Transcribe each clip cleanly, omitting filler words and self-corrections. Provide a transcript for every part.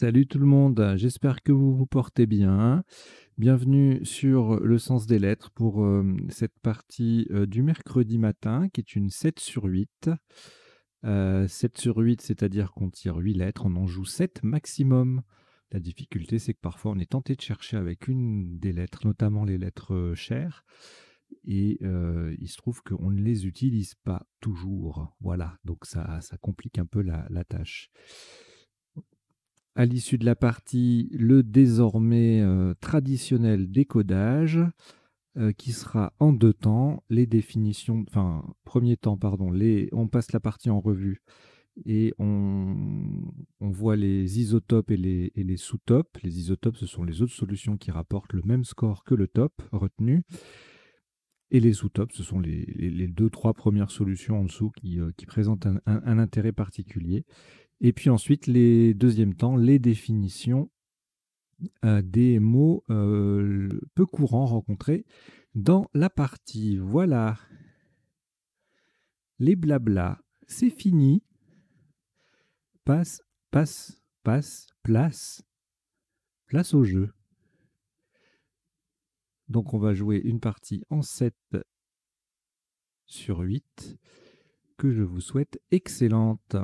Salut tout le monde, j'espère que vous vous portez bien. Bienvenue sur le sens des lettres pour cette partie du mercredi matin qui est une 7 sur 8. 7 sur 8, c'est-à-dire qu'on tire 8 lettres, on en joue 7 maximum. La difficulté, c'est que parfois on est tenté de chercher avec une des lettres, notamment les lettres chères, et il se trouve qu'on ne les utilise pas toujours. Voilà, donc ça complique un peu la tâche. À l'issue de la partie, le désormais traditionnel décodage qui sera en deux temps. Les définitions, enfin, premier temps, pardon, on passe la partie en revue et on voit les isotopes et les sous-topes. Les isotopes, ce sont les autres solutions qui rapportent le même score que le top retenu. Et les sous-topes, ce sont les deux, trois premières solutions en dessous qui présentent un intérêt particulier. Et puis ensuite, les deuxièmes temps, les définitions des mots peu courants rencontrés dans la partie. Voilà, les blablas, c'est fini. Passe, place au jeu. Donc on va jouer une partie en 7 sur 8 que je vous souhaite excellente.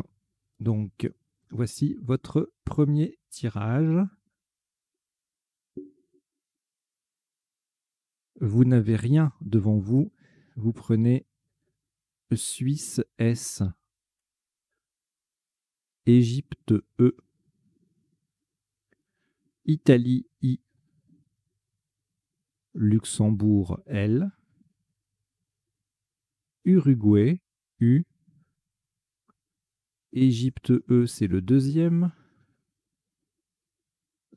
Donc voici votre premier tirage. Vous n'avez rien devant vous. Vous prenez Suisse S, Égypte E, Italie I, Luxembourg L, Uruguay U, Égypte E c'est le deuxième,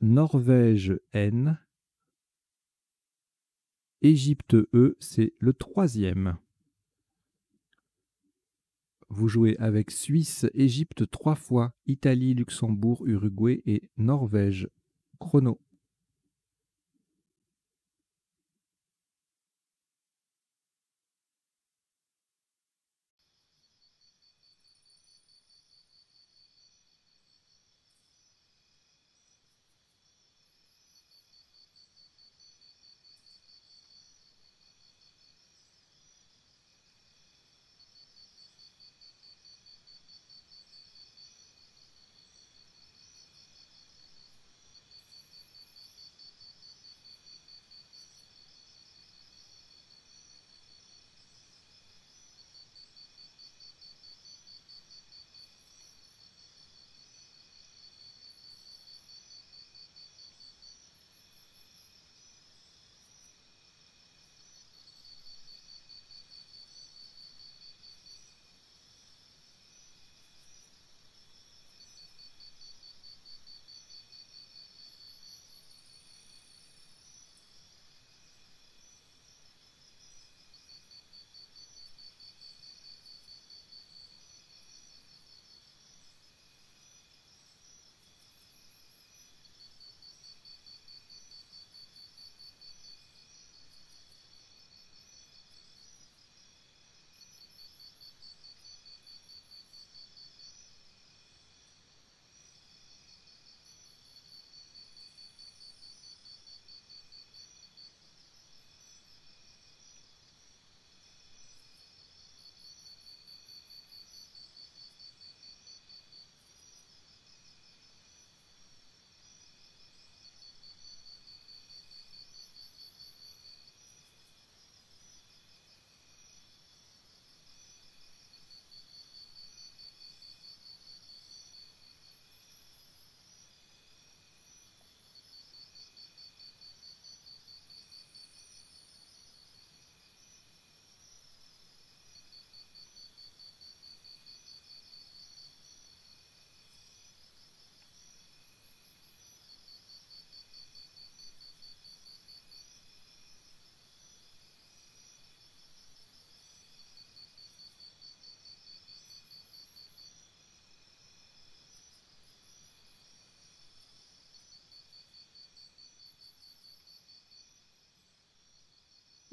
Norvège N, Égypte E c'est le troisième. Vous jouez avec Suisse, Égypte 3 fois, Italie, Luxembourg, Uruguay et Norvège. Chrono.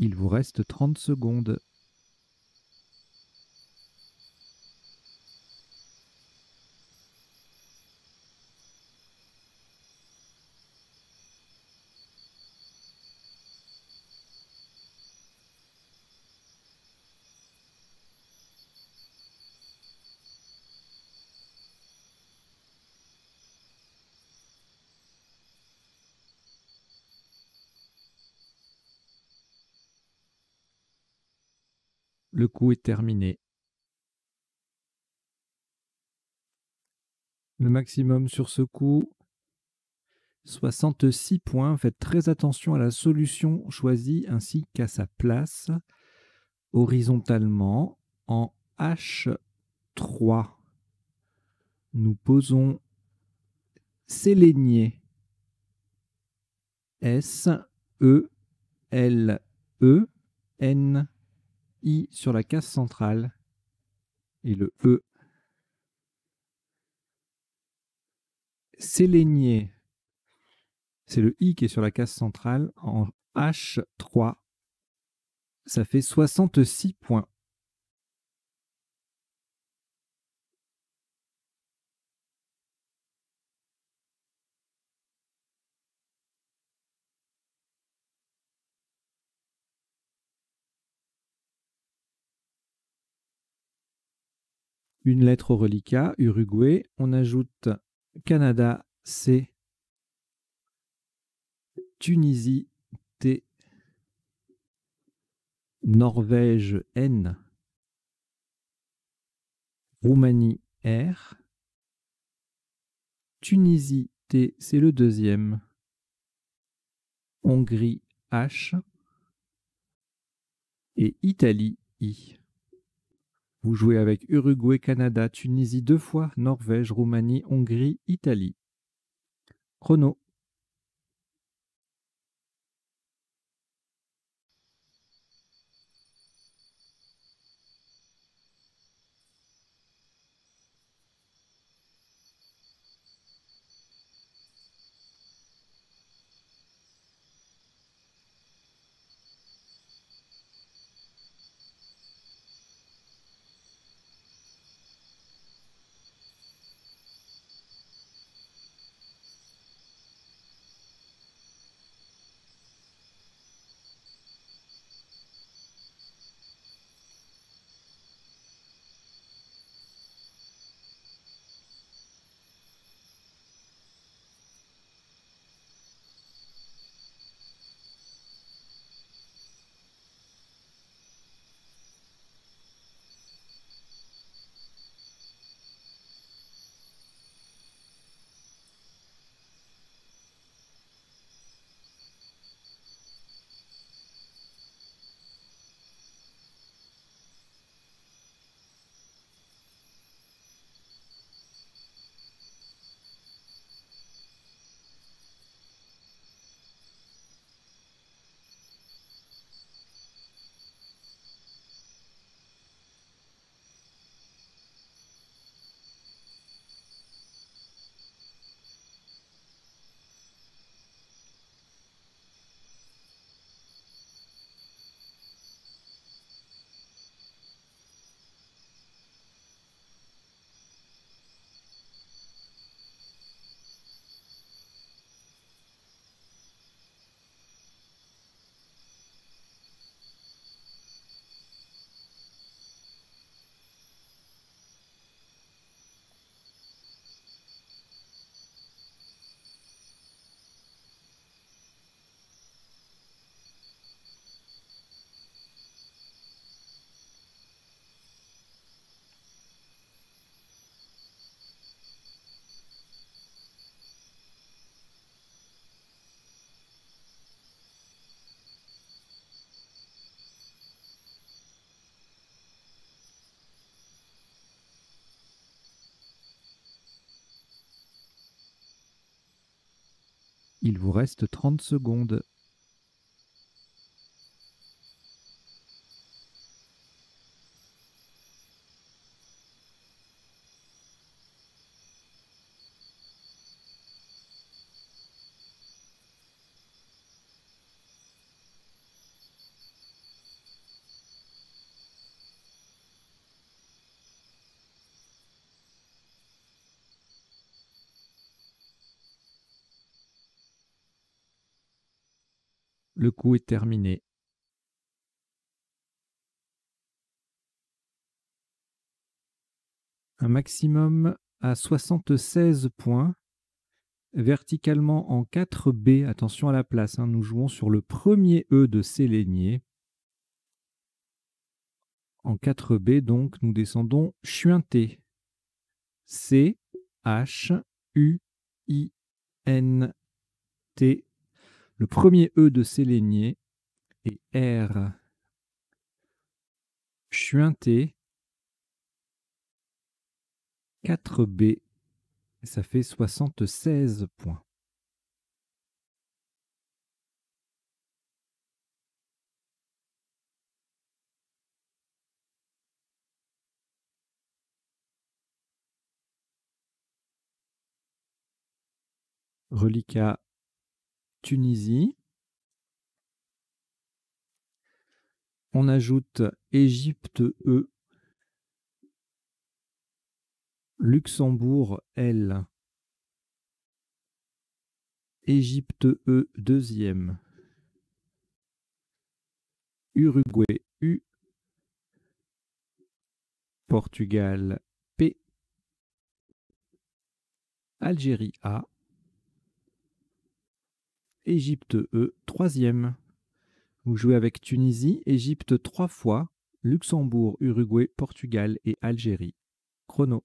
Il vous reste 30 secondes. Le coup est terminé. Le maximum sur ce coup, 66 points. Faites très attention à la solution choisie ainsi qu'à sa place. Horizontalement, en H3, nous posons Sélénier. S-E-L-E-N-I sur la case centrale. Et le E. Sélénier. C'est le I qui est sur la case centrale en H3. Ça fait 66 points. Une lettre au reliquat, Uruguay. On ajoute Canada, C. Tunisie, T. Norvège, N. Roumanie, R. Tunisie, T, c'est le deuxième. Hongrie, H. Et Italie, I. Vous jouez avec Uruguay, Canada, Tunisie 2 fois, Norvège, Roumanie, Hongrie, Italie. Chrono. Il vous reste 30 secondes. Le coup est terminé. Un maximum à 76 points. Verticalement en 4B, attention à la place, hein, nous jouons sur le premier E de Sélénier. En 4B, donc, nous descendons chuinté. C-H-U-I-N-T. Le premier E de Sélénier et R. Chuinté. 4B. Ça fait 76 points. Reliquat Tunisie. On ajoute Égypte E. Luxembourg L. Égypte E deuxième. Uruguay U. Portugal P. Algérie A. Égypte E troisième. Vous jouez avec Tunisie, Égypte 3 fois, Luxembourg, Uruguay, Portugal et Algérie. Chrono.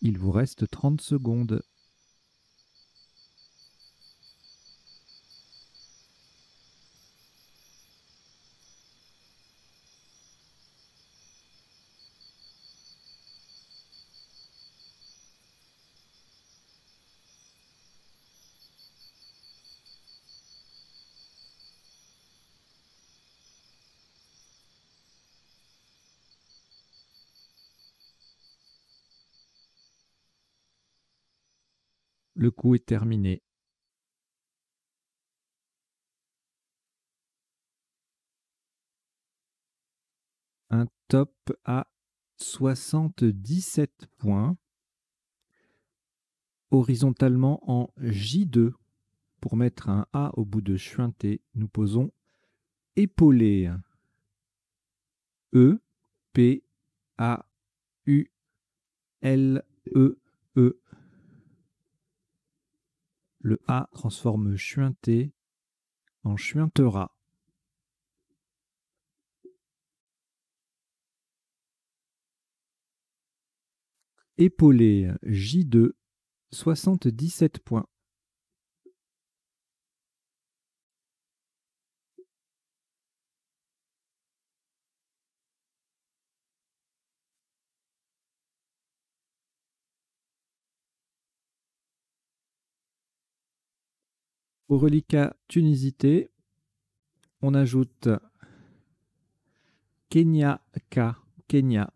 Il vous reste 30 secondes. Le coup est terminé. Un top à 77 points. Horizontalement en J2. Pour mettre un A au bout de chuinté, nous posons épaulé. E, P, A, U, L, E, E. Le A transforme chuinté en chuintera. Épaulé J2, 77 points. Au reliquat Tunisité, on ajoute Kenya K, Kenya.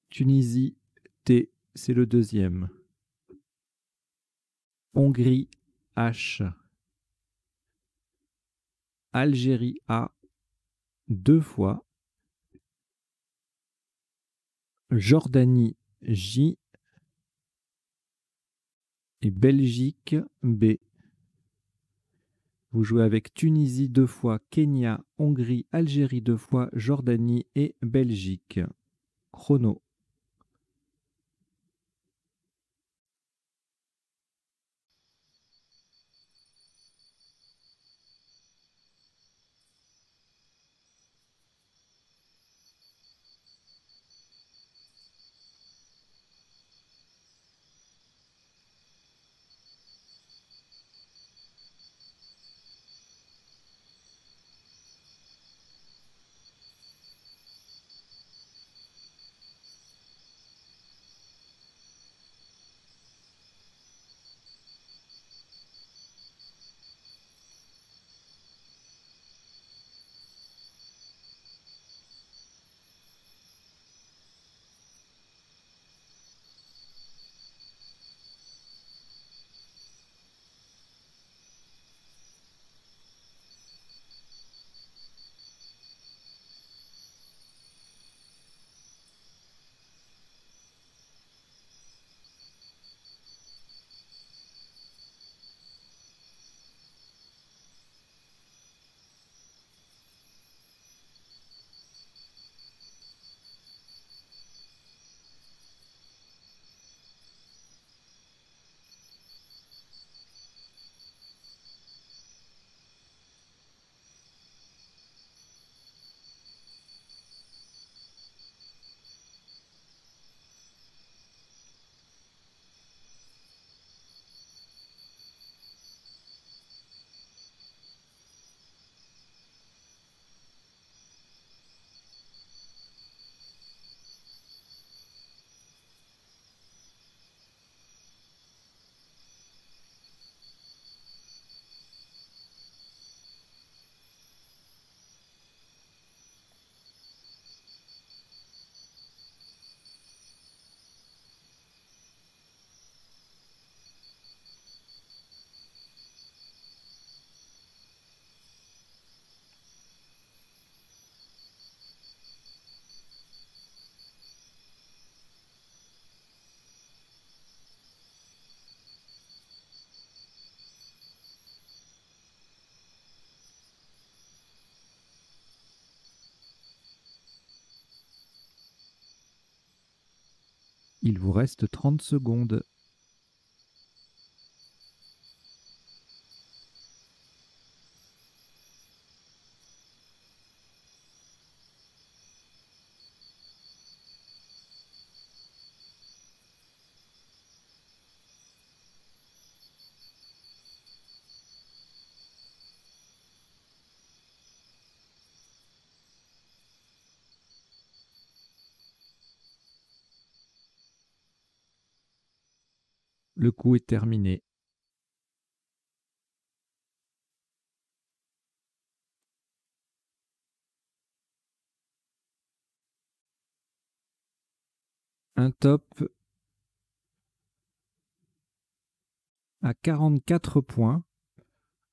Tunisie T, c'est le deuxième. Hongrie H. Algérie A, 2 fois. Jordanie J. Et Belgique B. Vous jouez avec Tunisie 2 fois, Kenya, Hongrie, Algérie 2 fois, Jordanie et Belgique. Chrono. Il vous reste 30 secondes. Le coup est terminé. Un top à 44 points.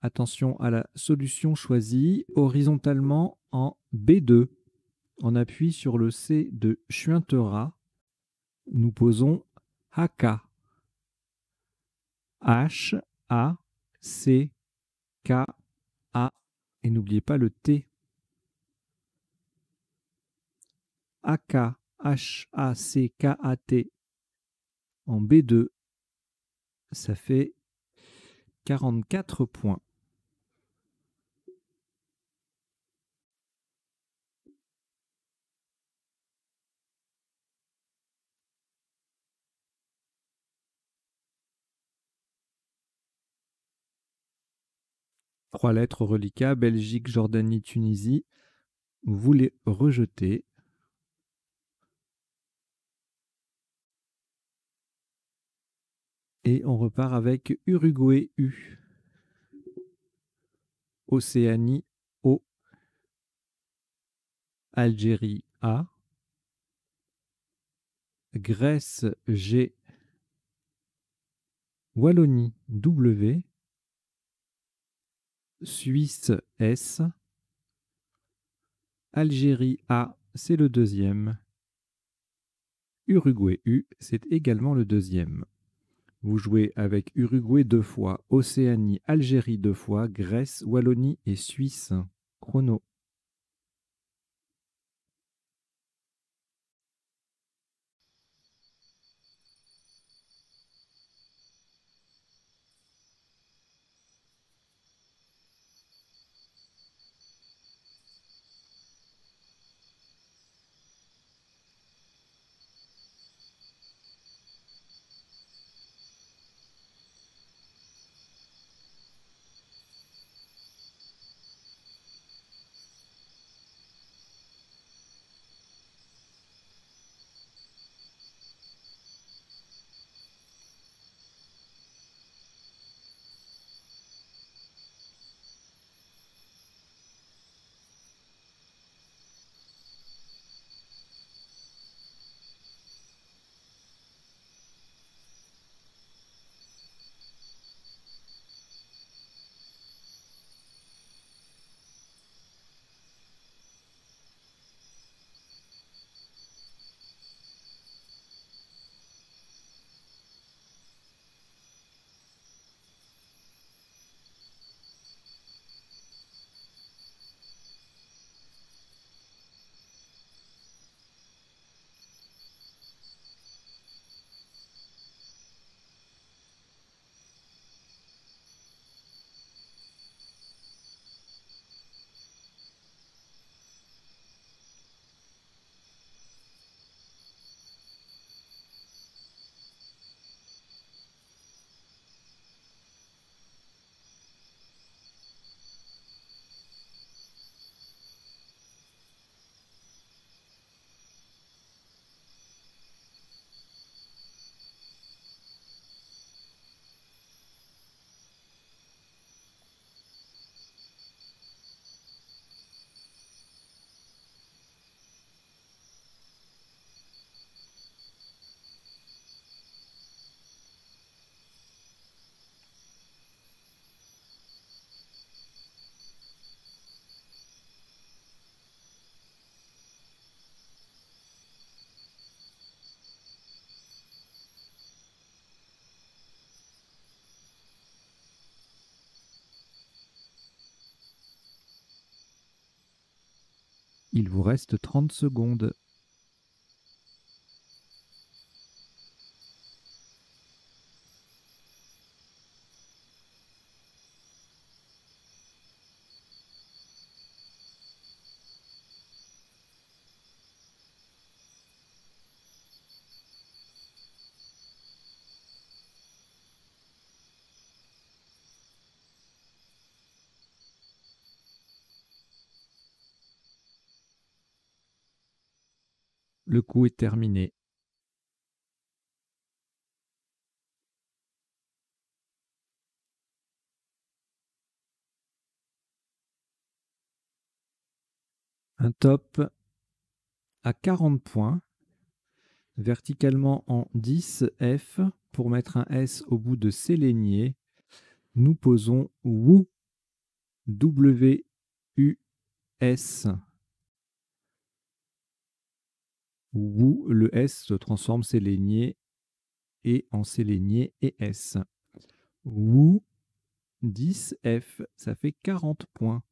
Attention à la solution choisie horizontalement en B2. On appuie sur le C de Chuintera. Nous posons AK. H, A, C, K, A. Et n'oubliez pas le T. AK, H, A, C, K, A, T. En B2, ça fait 44 points. 3 lettres au reliquat, Belgique, Jordanie, Tunisie. Vous les rejetez. Et on repart avec Uruguay U. Océanie O. Algérie A. Grèce G. Wallonie W. Suisse S. Algérie A, c'est le deuxième. Uruguay U, c'est également le deuxième. Vous jouez avec Uruguay 2 fois, Océanie, Algérie 2 fois, Grèce, Wallonie et Suisse. Chrono. Il vous reste 30 secondes. Le coup est terminé. Un top à 40 points, verticalement en 10 F. Pour mettre un S au bout de Sélénier, nous posons WU, W-U-S. WU, le S se transforme Sélénier et en Sélénier et S. WU, 10 F, ça fait 40 points.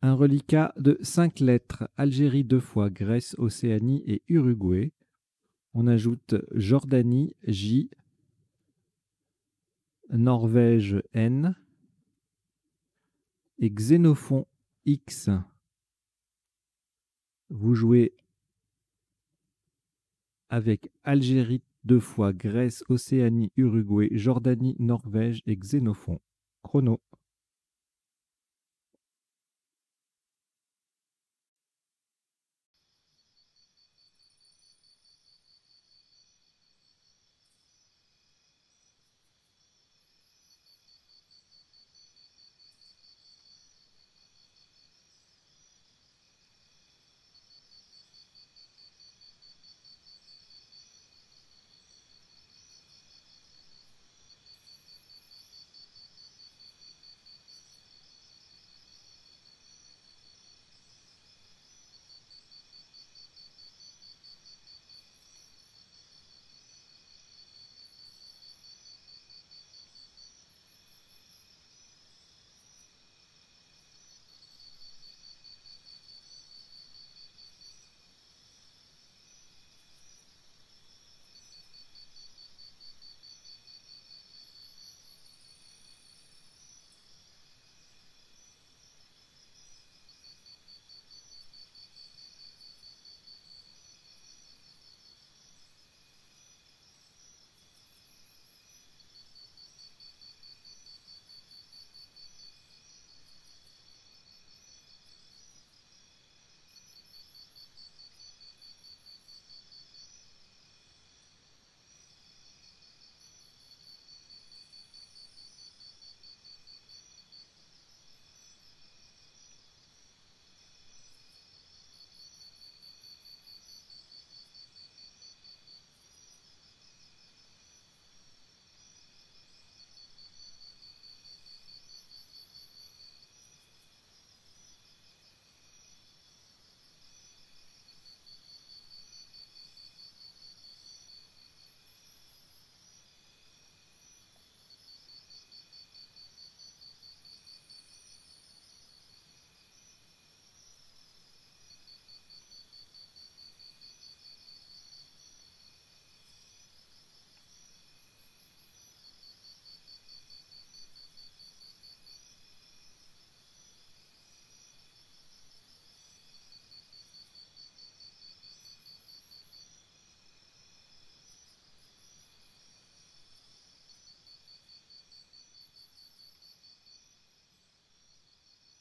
Un reliquat de 5 lettres, Algérie 2 fois, Grèce, Océanie et Uruguay. On ajoute Jordanie, J, Norvège, N, et Xénophon X. Vous jouez avec Algérie 2 fois, Grèce, Océanie, Uruguay, Jordanie, Norvège et Xénophon. Chrono.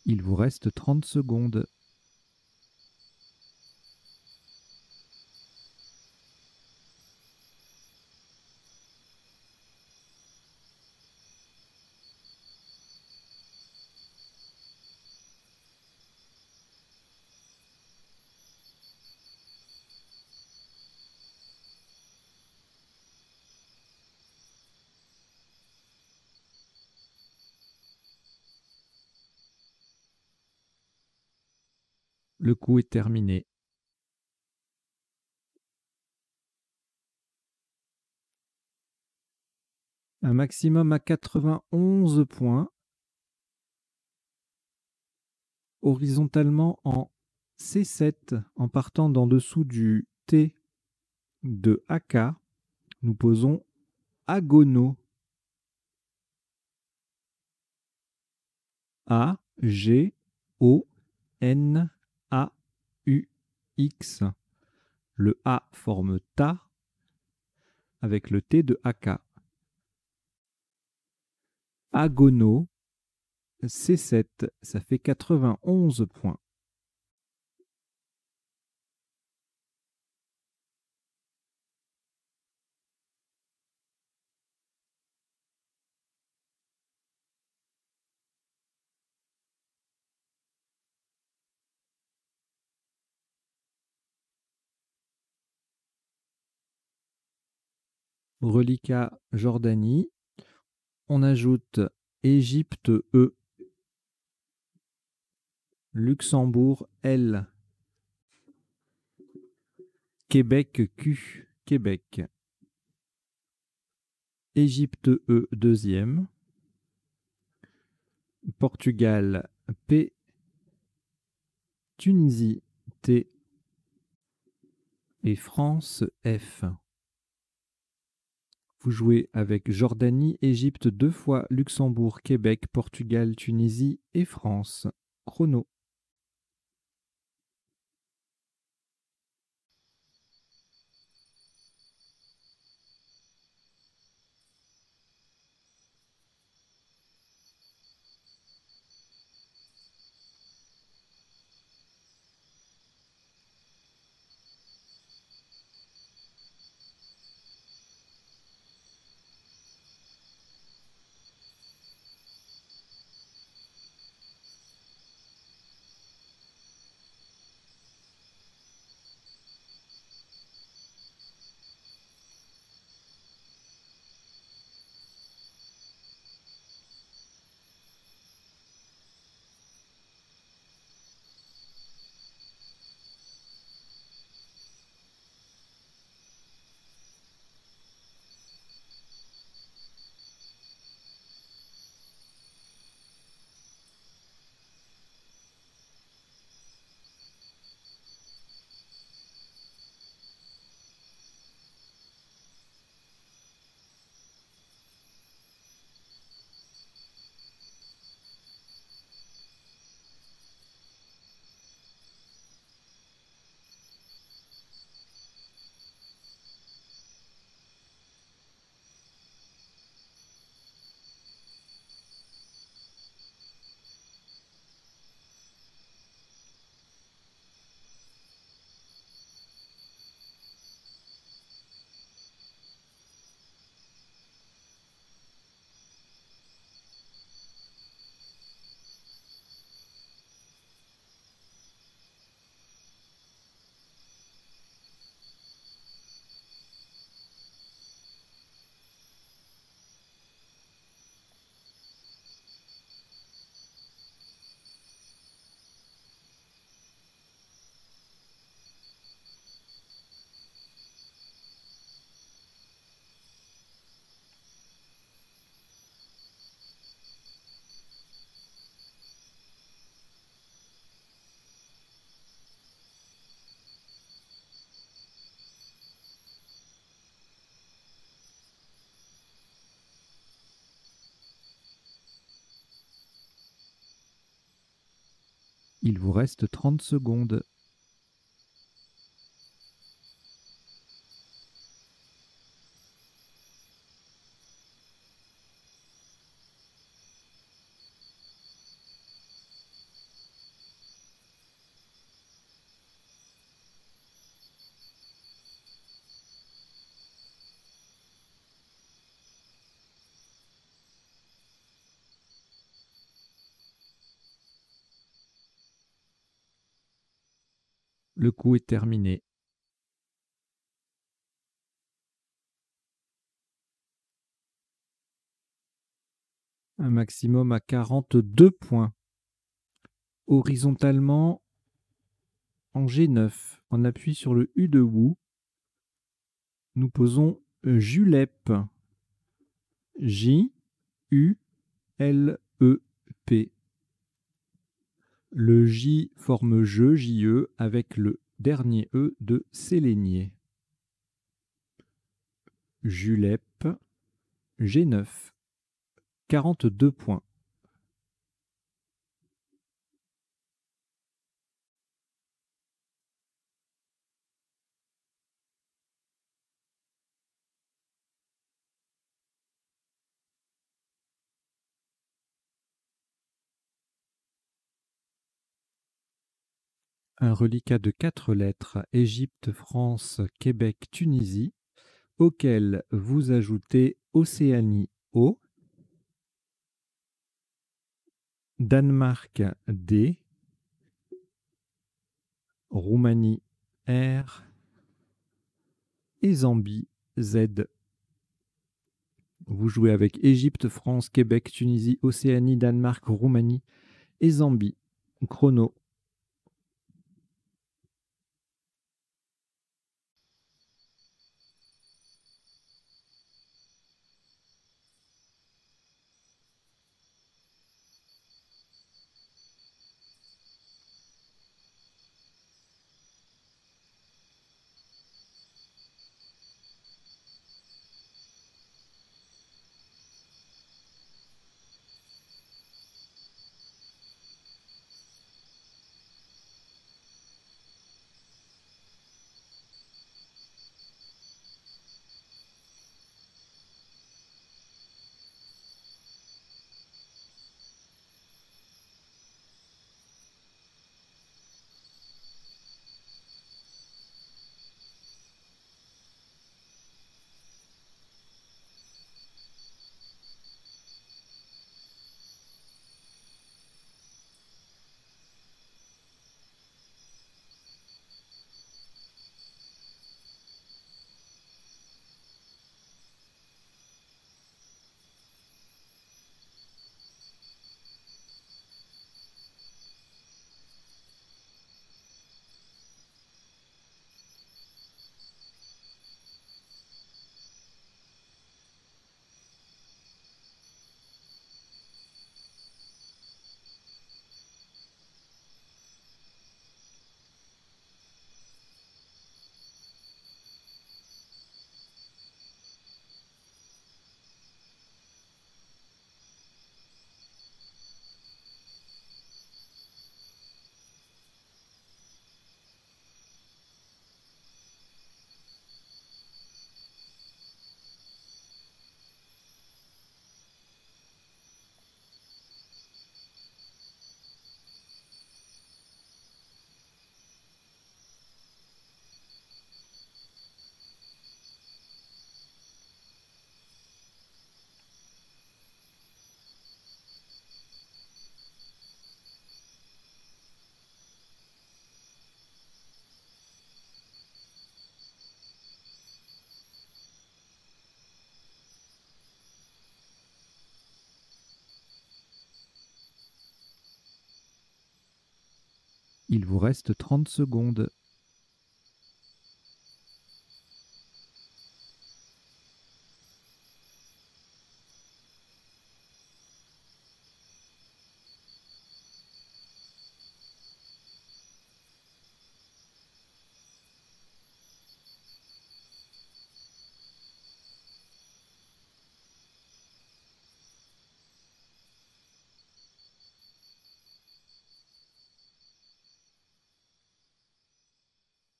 Il vous reste 30 secondes. Le coup est terminé. Un maximum à 91 points. Horizontalement en C7, en partant d'en dessous du T de AK, nous posons agono. A, G, O, N, A, U, X. Le A forme ta avec le T de AK. Agono, C7, ça fait 91 points. Reliquat Jordanie. On ajoute Égypte E, Luxembourg L, Québec Q, Québec, Égypte E deuxième, Portugal P, Tunisie T et France F. Vous jouez avec Jordanie, Égypte 2 fois, Luxembourg, Québec, Portugal, Tunisie et France. Chrono. Il vous reste 30 secondes. Le coup est terminé. Un maximum à 42 points. Horizontalement, en G9, on appuie sur le U de Wu. Nous posons Julep. J-U-L-E-P. Le J forme je, J-E, avec le dernier E de Sélénier. Julep, G9, 42 points. Un reliquat de 4 lettres, Égypte, France, Québec, Tunisie, auquel vous ajoutez Océanie O, Danemark D, Roumanie R et Zambie Z. Vous jouez avec Égypte, France, Québec, Tunisie, Océanie, Danemark, Roumanie et Zambie. Chrono. Il vous reste 30 secondes.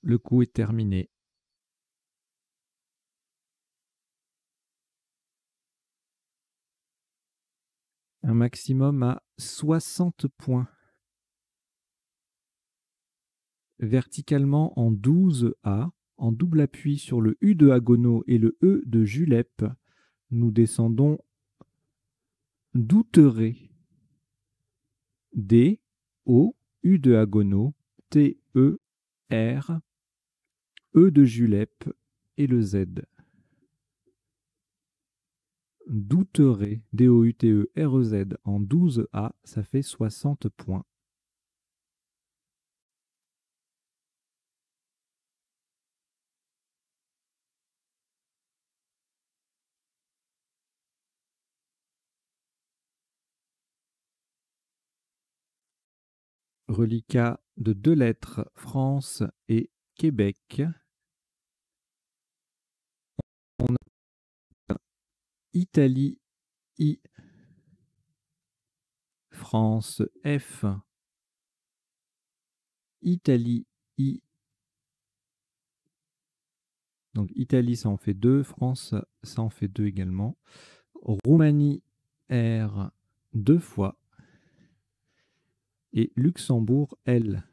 Le coup est terminé. Un maximum à 60 points. Verticalement en 12A, en double appui sur le U de Agono et le E de Julep, nous descendons d'Outeré. D, O, U de Agono, T, E, R, E de Julep et le Z. D'Outeré, D-O-U-T-E, R-E-Z en 12A, ça fait 60 points. Reliquat de 2 lettres, France et Québec. On a Italie, I, France, F, Italie, I. Donc Italie, ça en fait 2, France, ça en fait 2 également. Roumanie, R, 2 fois. Et Luxembourg, L.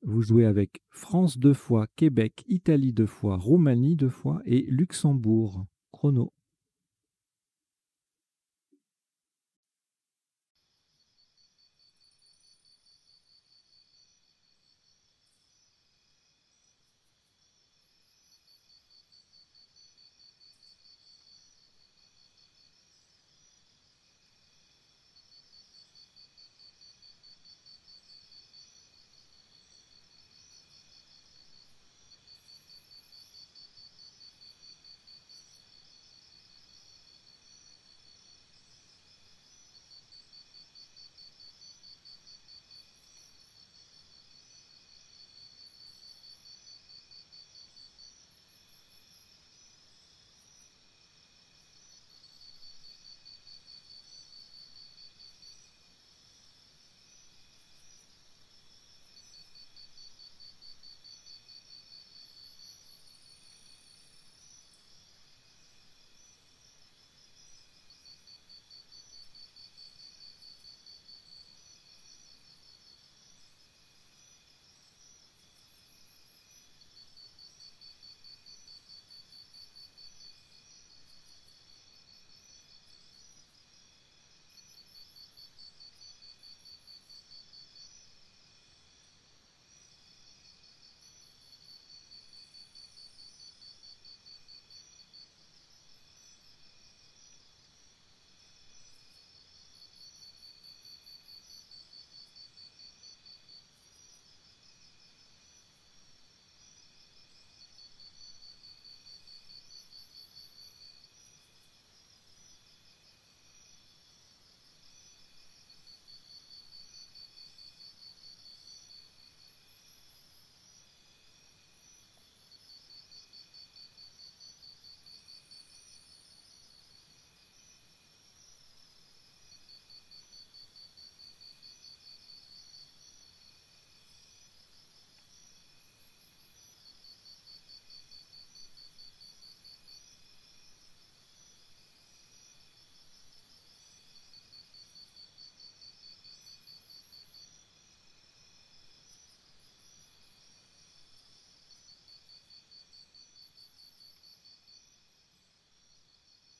Vous jouez avec France 2 fois, Québec, Italie 2 fois, Roumanie 2 fois et Luxembourg. Chrono.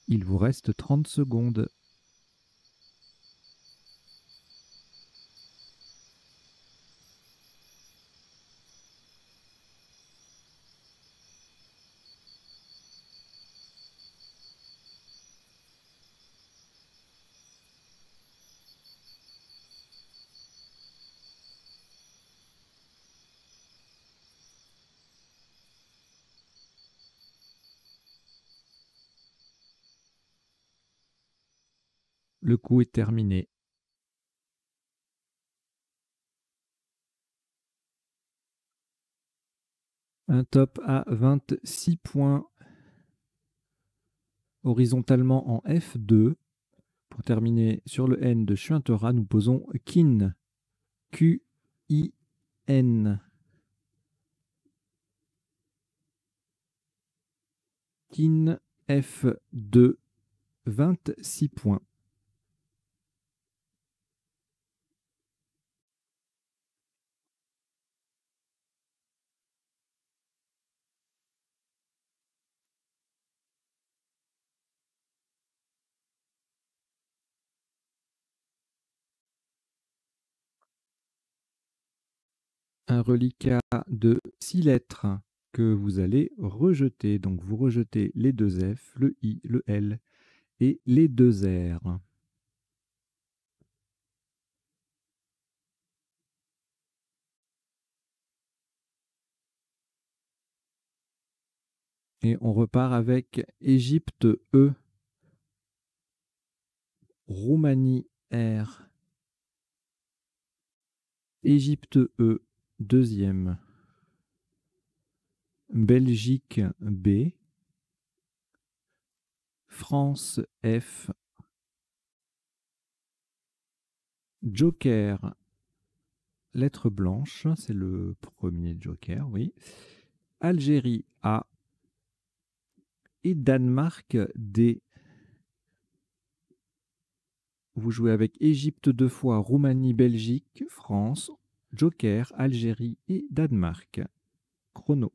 Il vous reste 30 secondes. Le coup est terminé. Un top à 26 points. Horizontalement en F2. Pour terminer sur le N de Chuintera, nous posons Kin. Q-I-N. Kin F2, 26 points. Un reliquat de 6 lettres que vous allez rejeter. Donc vous rejetez les deux F, le I, le L et les deux R. Et on repart avec Égypte E, Roumanie R, Égypte E, deuxième, Belgique B, France F, Joker, lettre blanche, c'est le premier Joker, oui, Algérie A et Danemark D. Vous jouez avec Égypte deux fois, Roumanie, Belgique, France, Joker, Algérie et Danemark. Chrono.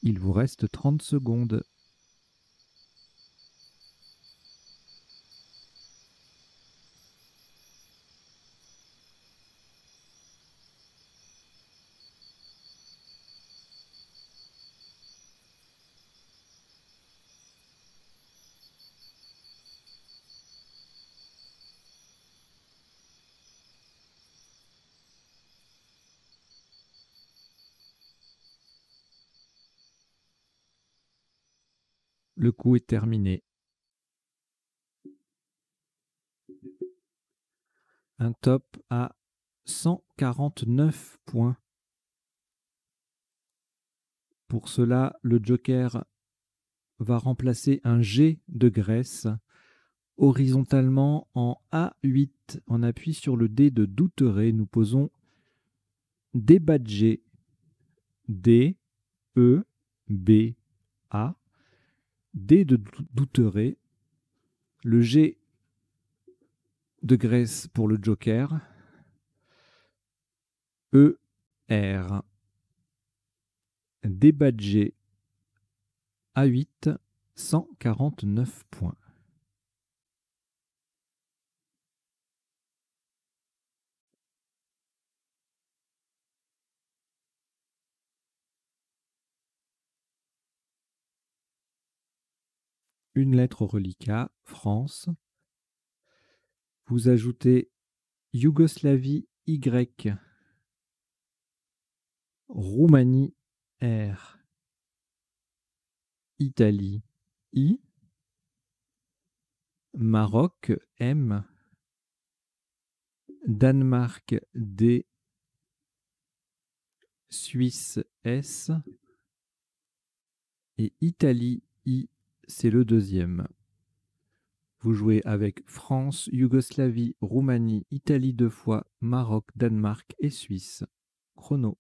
Il vous reste 30 secondes. Le coup est terminé. un top à 149 points. Pour cela, le joker va remplacer un G de Grèce horizontalement en A8. On appuie sur le D de Douteret. Nous posons Débadgé. D, E, B, A. D de Douteret. Le G de Grèce pour le joker. E, R. Débadgé. A8, 149 points. Une lettre au reliquat, France. Vous ajoutez Yougoslavie, Y. Roumanie, R. Italie, I. Maroc, M. Danemark, D. Suisse, S. Et Italie, I, c'est le deuxième. Vous jouez avec France, Yougoslavie, Roumanie, Italie 2 fois, Maroc, Danemark et Suisse. Chrono.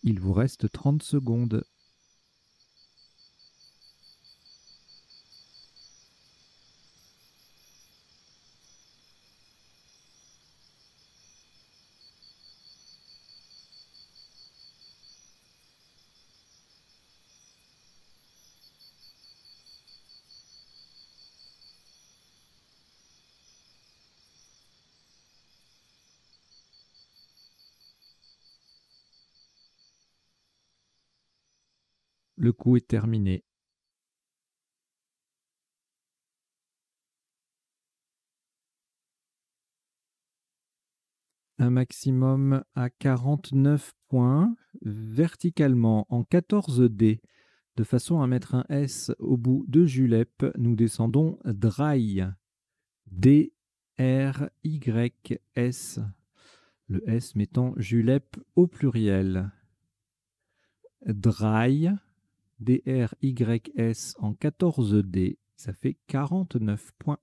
Il vous reste 30 secondes. Le coup est terminé. Un maximum à 49 points, verticalement en 14D, de façon à mettre un S au bout de Julep. Nous descendons Dry. D, D-R-Y-S. Le S mettant julep au pluriel. Dry, D-R-Y-S en 14D, ça fait 49 points.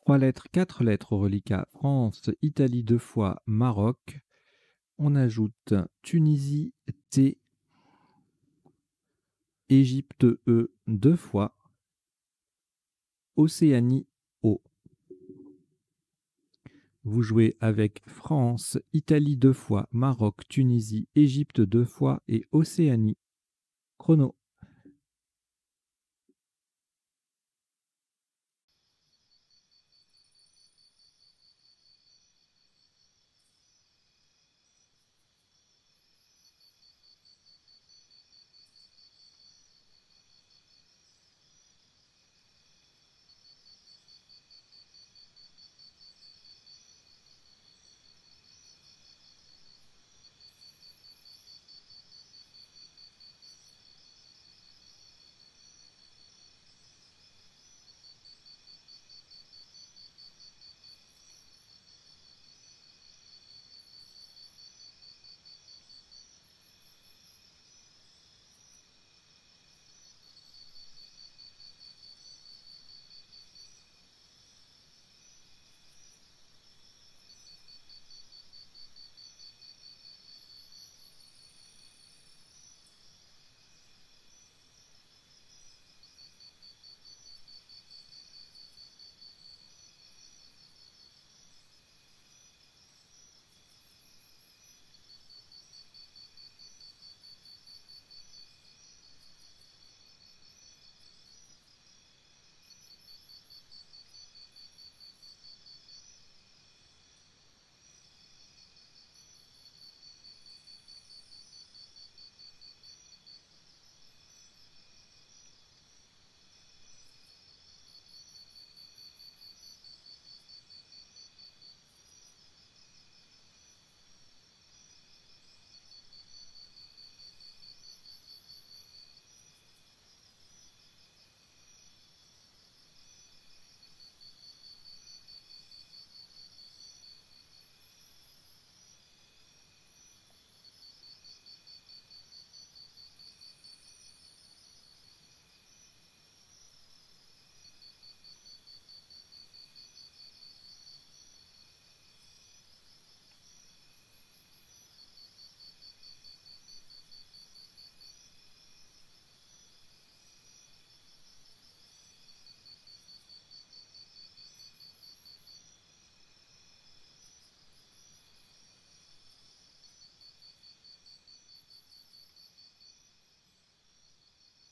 Trois lettres, quatre lettres au reliquat. France, Italie 2 fois, Maroc. On ajoute Tunisie, T, Égypte, E 2 fois, Océanie, O. Vous jouez avec France, Italie 2 fois, Maroc, Tunisie, Égypte 2 fois et Océanie. Chrono.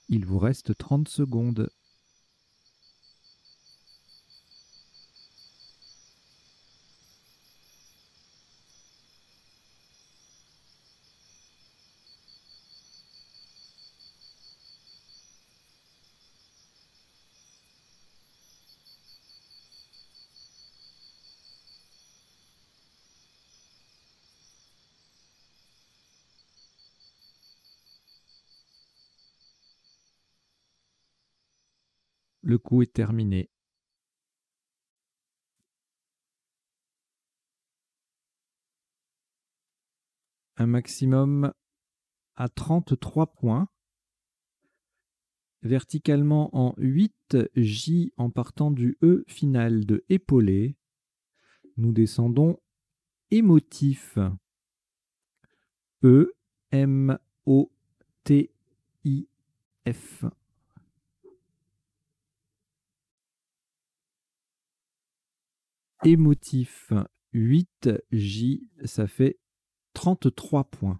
Il vous reste 30 secondes. Le coup est terminé. Un maximum à 33 points. Verticalement en 8, J en partant du E final de épaulé. Nous descendons émotif. E-M-O-T-I-F. Émotif 8, J, ça fait 33 points.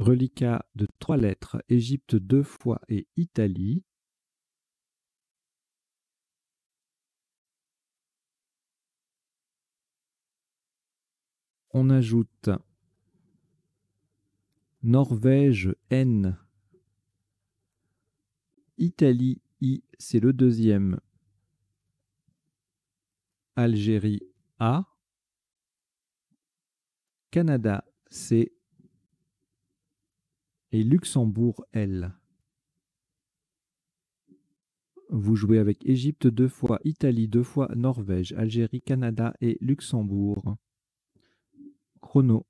reliquat de 3 lettres, Égypte 2 fois et Italie. On ajoute Norvège N, Italie I, c'est le deuxième, Algérie A, Canada C et Luxembourg L. Vous jouez avec Égypte 2 fois, Italie 2 fois, Norvège, Algérie, Canada et Luxembourg. Chrono.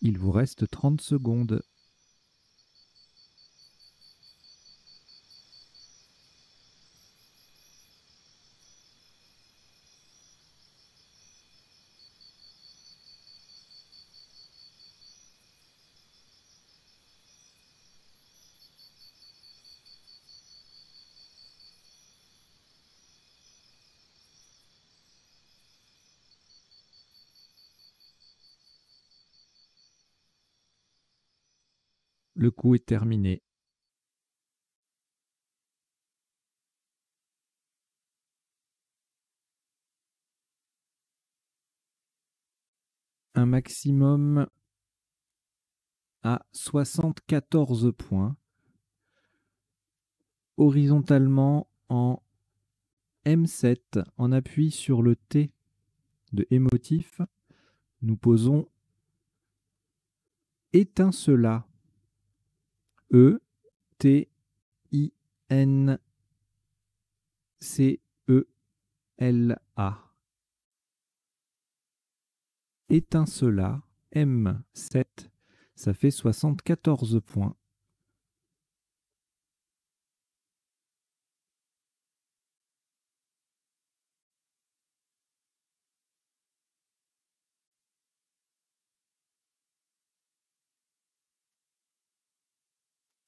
Il vous reste 30 secondes. Le coup est terminé. Un maximum à 74 points. Horizontalement en M7, en appui sur le T de émotif, nous posons étincelat. E-T-I-N-C-E-L-A. Étincelat, M7, ça fait 74 points.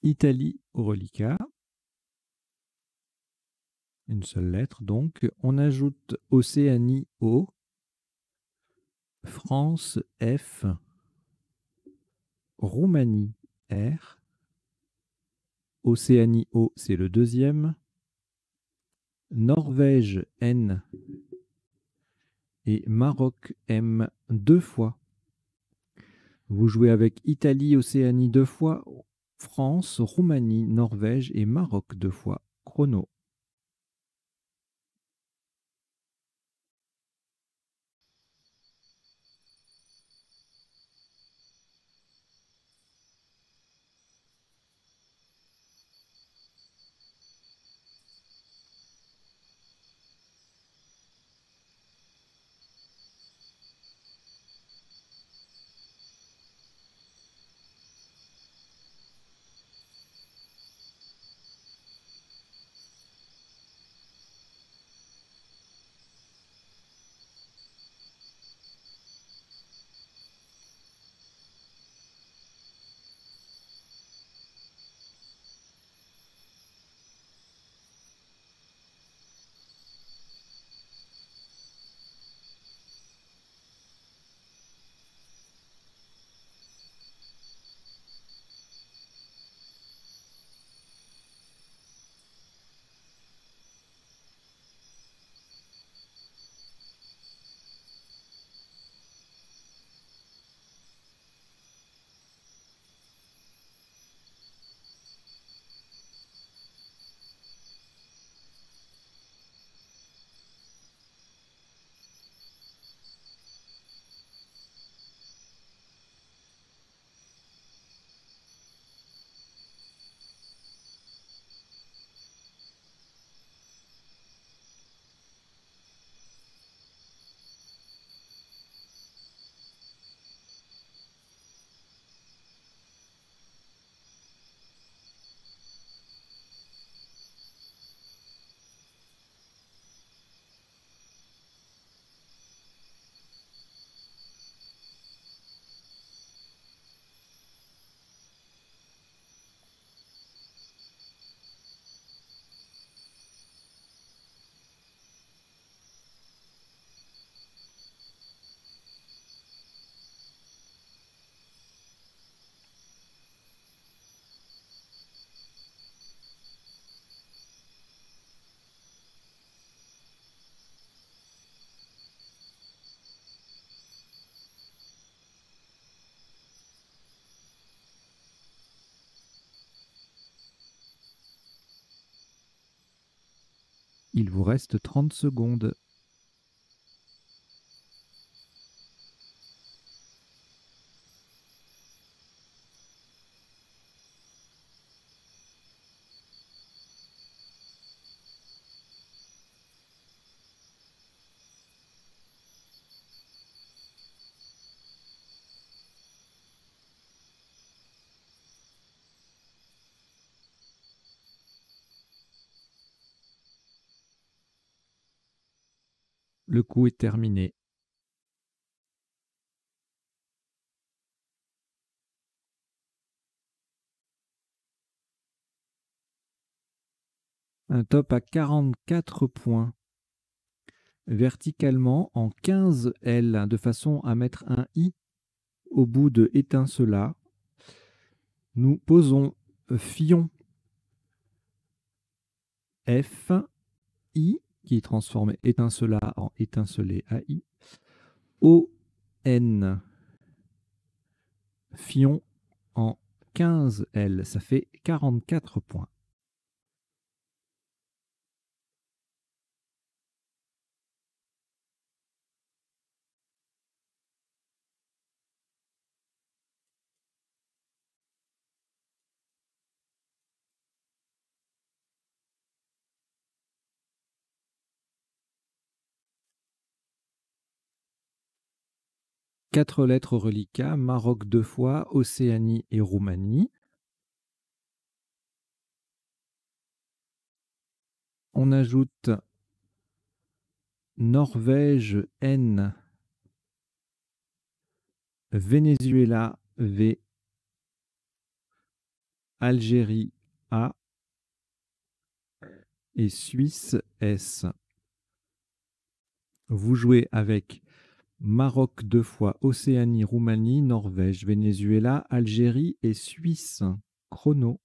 Italie au reliquat. Une seule lettre donc. On ajoute Océanie O, France F, Roumanie R. Océanie O, c'est le deuxième. Norvège N. Et Maroc M 2 fois. Vous jouez avec Italie, Océanie 2 fois, France, Roumanie, Norvège et Maroc 2 fois. Chrono. Il vous reste 30 secondes. Le coup est terminé. Un top à 44 points. Verticalement en 15 L, de façon à mettre un I au bout de étincelat. Nous posons fion F, I, qui transforme étincelat en étincelé AI, O, N, fion en 15 L, ça fait 44 points. Quatre lettres reliquats, Maroc 2 fois, Océanie et Roumanie. On ajoute Norvège N, Venezuela V, Algérie A et Suisse S. Vous jouez avec Maroc 2 fois, Océanie, Roumanie, Norvège, Venezuela, Algérie et Suisse. Chrono.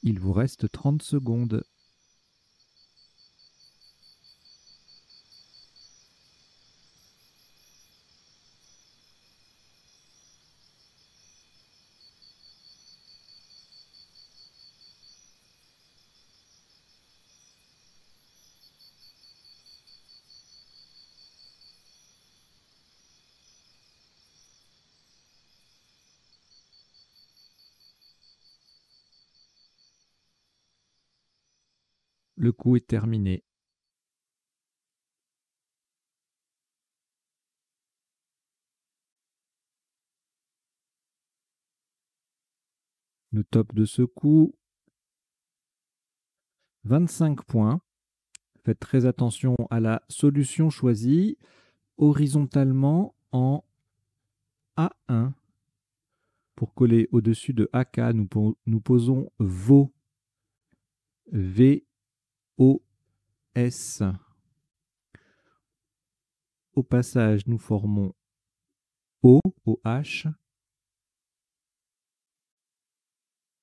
Il vous reste 30 secondes. Le coup est terminé. Le top de ce coup, 25 points. Faites très attention à la solution choisie horizontalement en A1. Pour coller au-dessus de AK, nous posons VO. V-O-S. Au passage, nous formons O, O-H.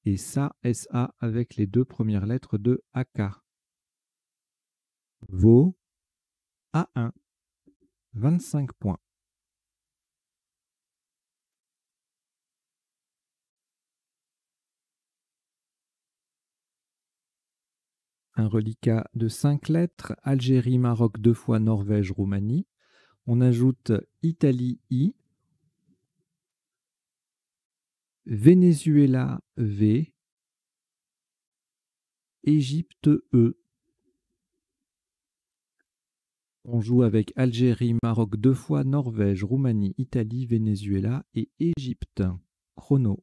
Et ça, S-A, avec les deux premières lettres de AK. VO, A1. 25 points. Un reliquat de 5 lettres, Algérie, Maroc 2 fois, Norvège, Roumanie. On ajoute Italie, I. Venezuela, V. Égypte, E. On joue avec Algérie, Maroc 2 fois, Norvège, Roumanie, Italie, Venezuela et Égypte. Chrono.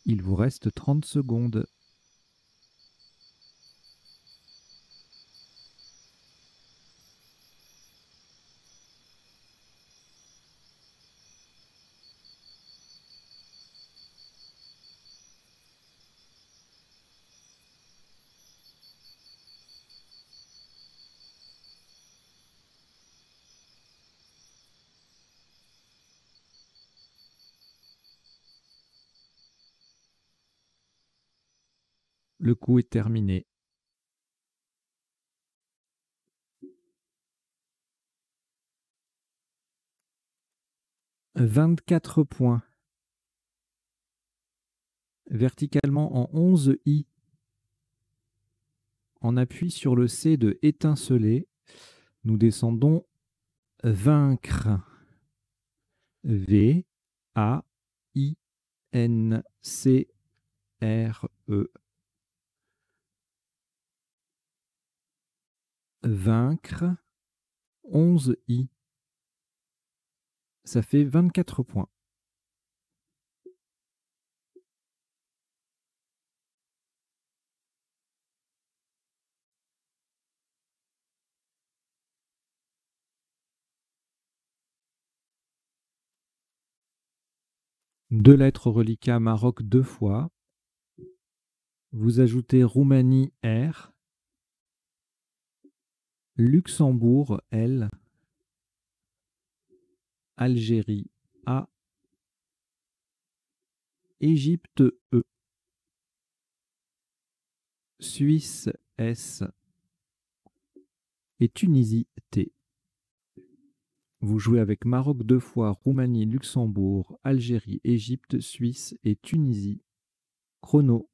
Il vous reste 30 secondes. Le coup est terminé. « 24 points. Verticalement en 11 I. En appui sur le C de étinceler, nous descendons vaincre. V, A, I, N, C, R, E. Vaincre, 11 I. Ça fait 24 points. Deux lettres reliquat Maroc 2 fois. Vous ajoutez Roumanie R, Luxembourg L, Algérie A, Égypte E, Suisse S et Tunisie T. Vous jouez avec Maroc 2 fois, Roumanie, Luxembourg, Algérie, Égypte, Suisse et Tunisie. Chrono.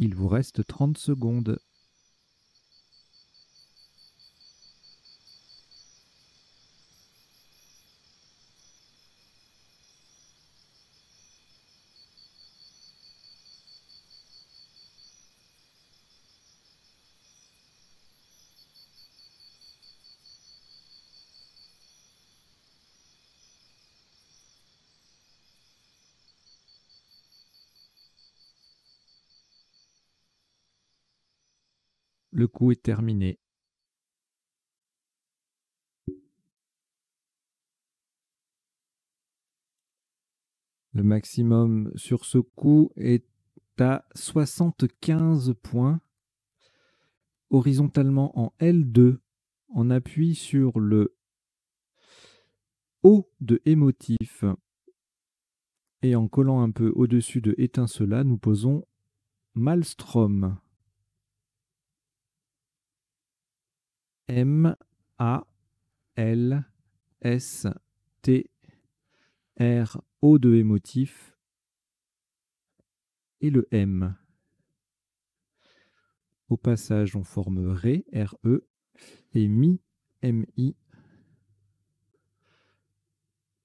Il vous reste 30 secondes. Le coup est terminé. Le maximum sur ce coup est à 75 points. Horizontalement en L2, on appuie sur le O de émotif et en collant un peu au-dessus de étincelat, nous posons Maelstrom. M-A-L-S-T-R, O de émotif et le M. Au passage, on forme Ré, R-E, et Mi, M-I,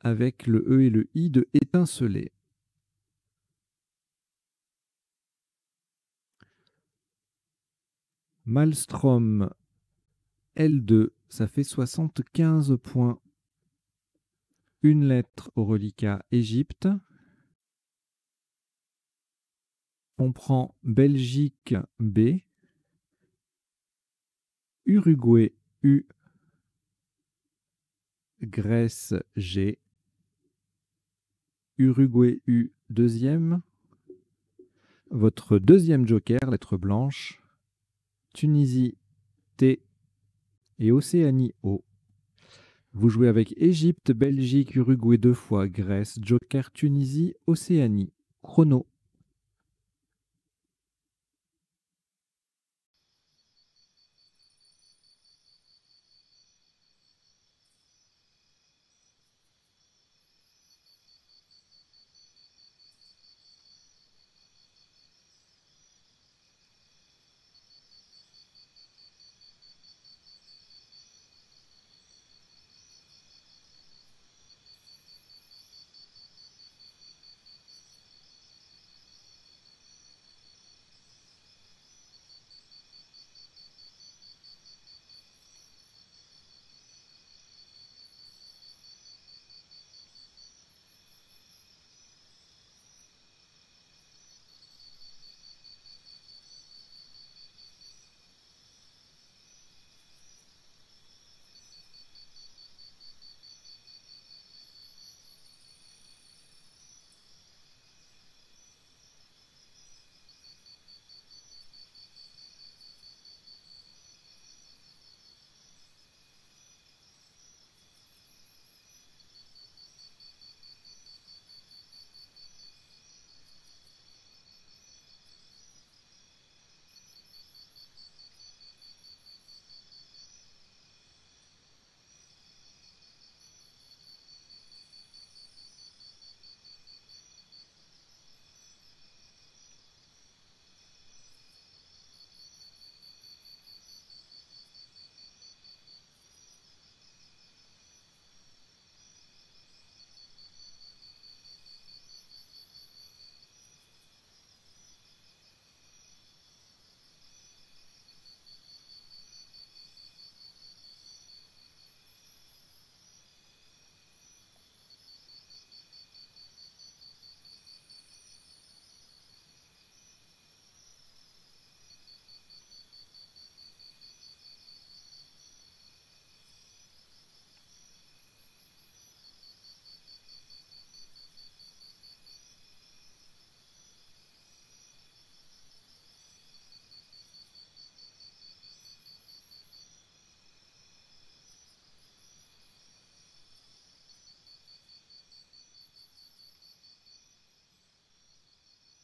avec le E et le I de étinceler. Maelstrom L2, ça fait 75 points. Une lettre au reliquat Égypte. On prend Belgique B, Uruguay U, Grèce G, Uruguay U deuxième, votre deuxième joker, lettre blanche, Tunisie T et Océanie O. Vous jouez avec Égypte, Belgique, Uruguay deux fois, Grèce, joker, Tunisie, Océanie. Chrono.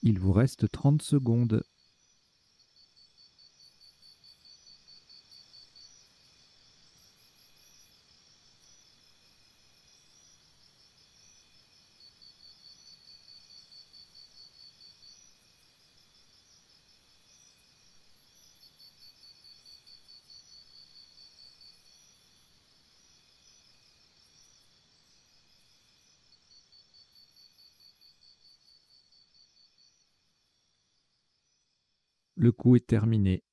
Il vous reste 30 secondes. Le coup est terminé.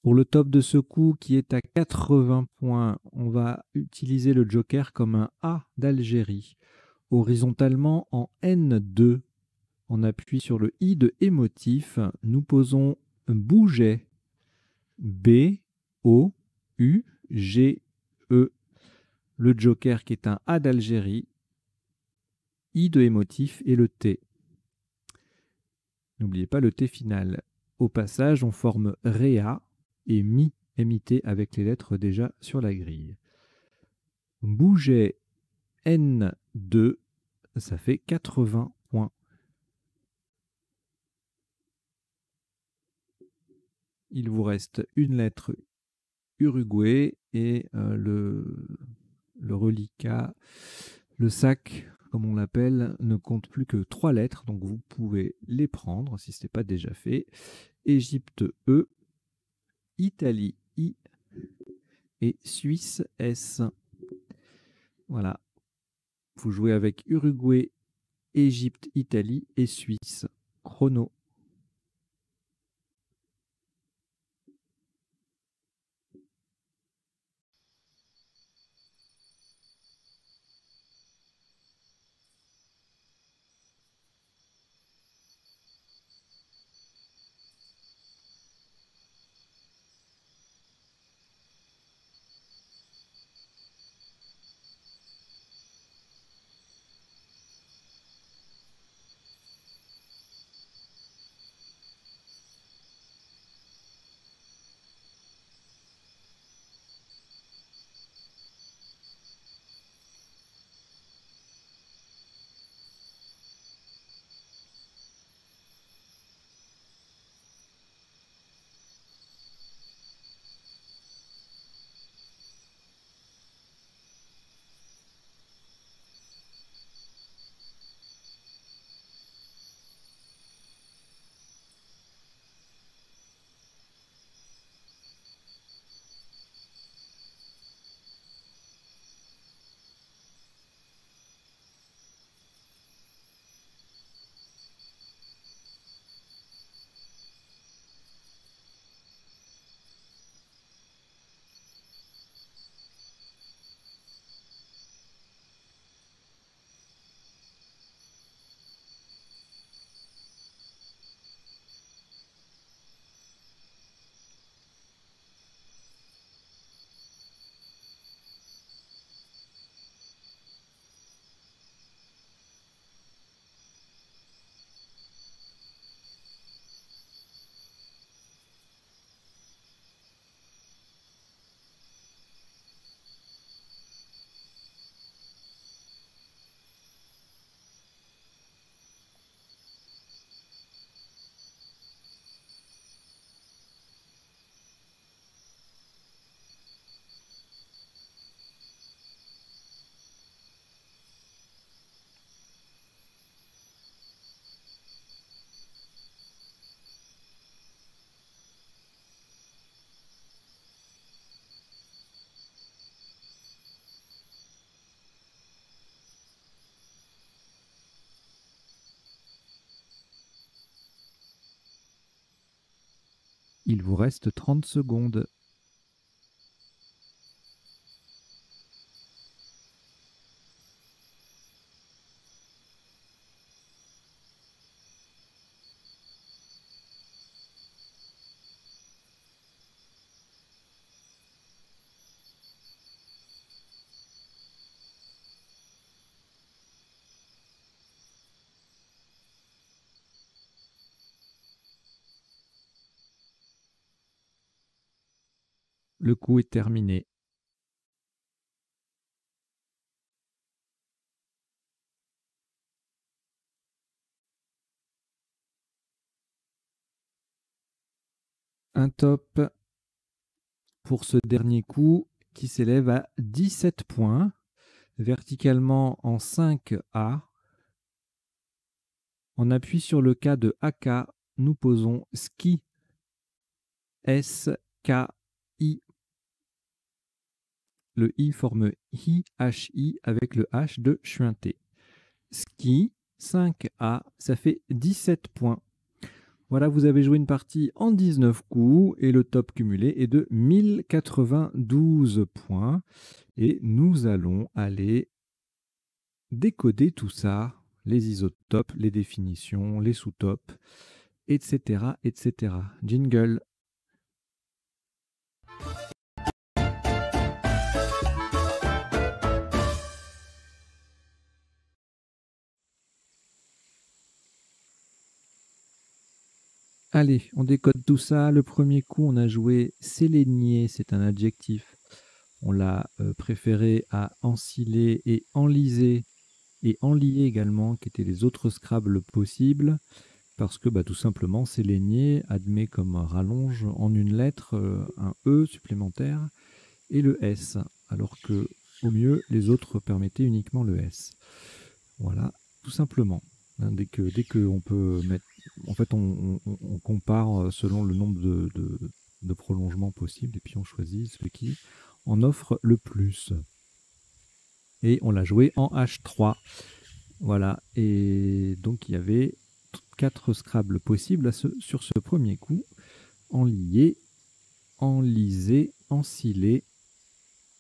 Pour le top de ce coup qui est à 80 points, on va utiliser le joker comme un A d'Algérie. Horizontalement en N2, on appuie sur le I de émotif. Nous posons bouget. B-O-U-G-E. Le joker qui est un A d'Algérie. I de émotif et le T. N'oubliez pas le T final. Au passage, on forme Réa et Mi, MIT avec les lettres déjà sur la grille. Bouget N2, ça fait 80 points. Il vous reste une lettre Uruguay et le reliquat, le sac, comme on l'appelle, ne compte plus que 3 lettres, donc vous pouvez les prendre si ce n'est pas déjà fait. Égypte E, Italie I et Suisse S. Voilà. Vous jouez avec Uruguay, Égypte, Italie et Suisse. Chrono. Il vous reste 30 secondes. Le coup est terminé. Un top pour ce dernier coup qui s'élève à 17 points. Verticalement en 5A. On appuie sur le K de AK. Nous posons ski. S-K-I. Le I forme I, H-I avec le H de chuinté. Ski, 5A, ça fait 17 points. Voilà, vous avez joué une partie en 19 coups et le top cumulé est de 1092 points. Et nous allons aller décoder tout ça, les isotopes, les définitions, les sous-topes, etc., etc. Jingle. Allez, on décode tout ça. Le premier coup, on a joué sélénier, c'est un adjectif. On l'a préféré à ensiler et enliser et enlier également, qui étaient les autres Scrabble possibles, parce que tout simplement, sélénier admet comme rallonge en une lettre un E supplémentaire et le S, alors que au mieux, les autres permettaient uniquement le S. Voilà, tout simplement. Dès que on peut mettre, en fait, on compare selon le nombre de prolongements possibles et puis on choisit celui qui en offre le plus. Et on l'a joué en H3. Voilà, et donc il y avait 4 Scrabble possibles sur ce premier coup. Enlié, enlisé, ensilé,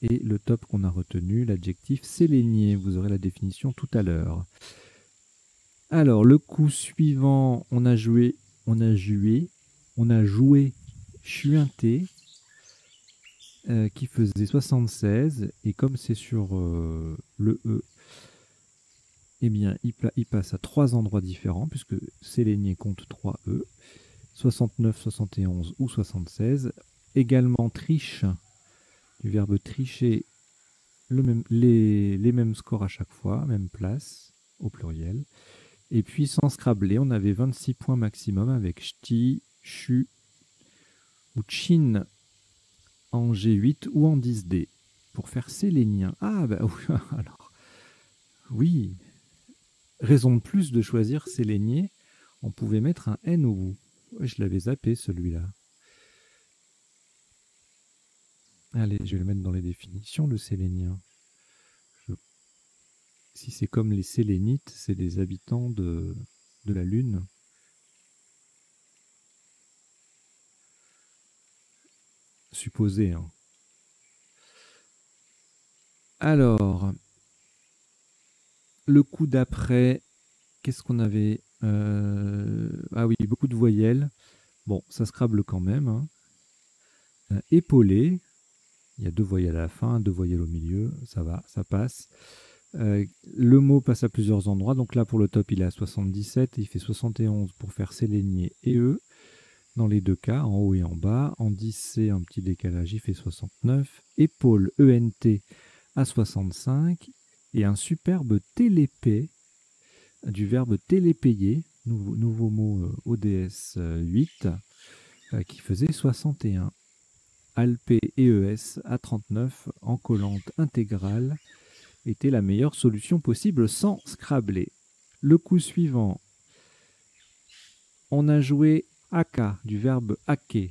et le top qu'on a retenu, l'adjectif sélénier. Vous aurez la définition tout à l'heure. Alors, le coup suivant, on a joué chuinté, qui faisait 76, et comme c'est sur le E, eh bien, il passe à 3 endroits différents, puisque sélénier compte 3 E, 69, 71 ou 76. Également triche, du verbe tricher, les mêmes scores à chaque fois, même place, au pluriel. Et puis sans Scrabbler, on avait 26 points maximum avec ch'ti, chu ou chin en G8 ou en 10D pour faire sélénien. Ah bah oui, alors oui, raison de plus de choisir sélénier, on pouvait mettre un N au bout. Je l'avais zappé celui-là. Allez, je vais le mettre dans les définitions, le sélénien. Si c'est comme les sélénites, c'est des habitants de la Lune. Supposé, hein. Alors, le coup d'après, qu'est-ce qu'on avait Ah oui, beaucoup de voyelles. Bon, ça Scrabble quand même. Hein. Épaulé, il y a 2 voyelles à la fin, 2 voyelles au milieu, ça va, ça passe. Le mot passe à plusieurs endroits, donc là pour le top il est à 77, il fait 71 pour faire sélénier et E, dans les 2 cas, en haut et en bas. En 10C, un petit décalage, il fait 69. Épaule, ENT, à 65. Et un superbe télépé, du verbe télépayer, nouveau mot ODS 8, qui faisait 61. Alpé EES à 39 en collante intégrale était la meilleure solution possible sans Scrabbler. Le coup suivant, on a joué Aka du verbe hacker.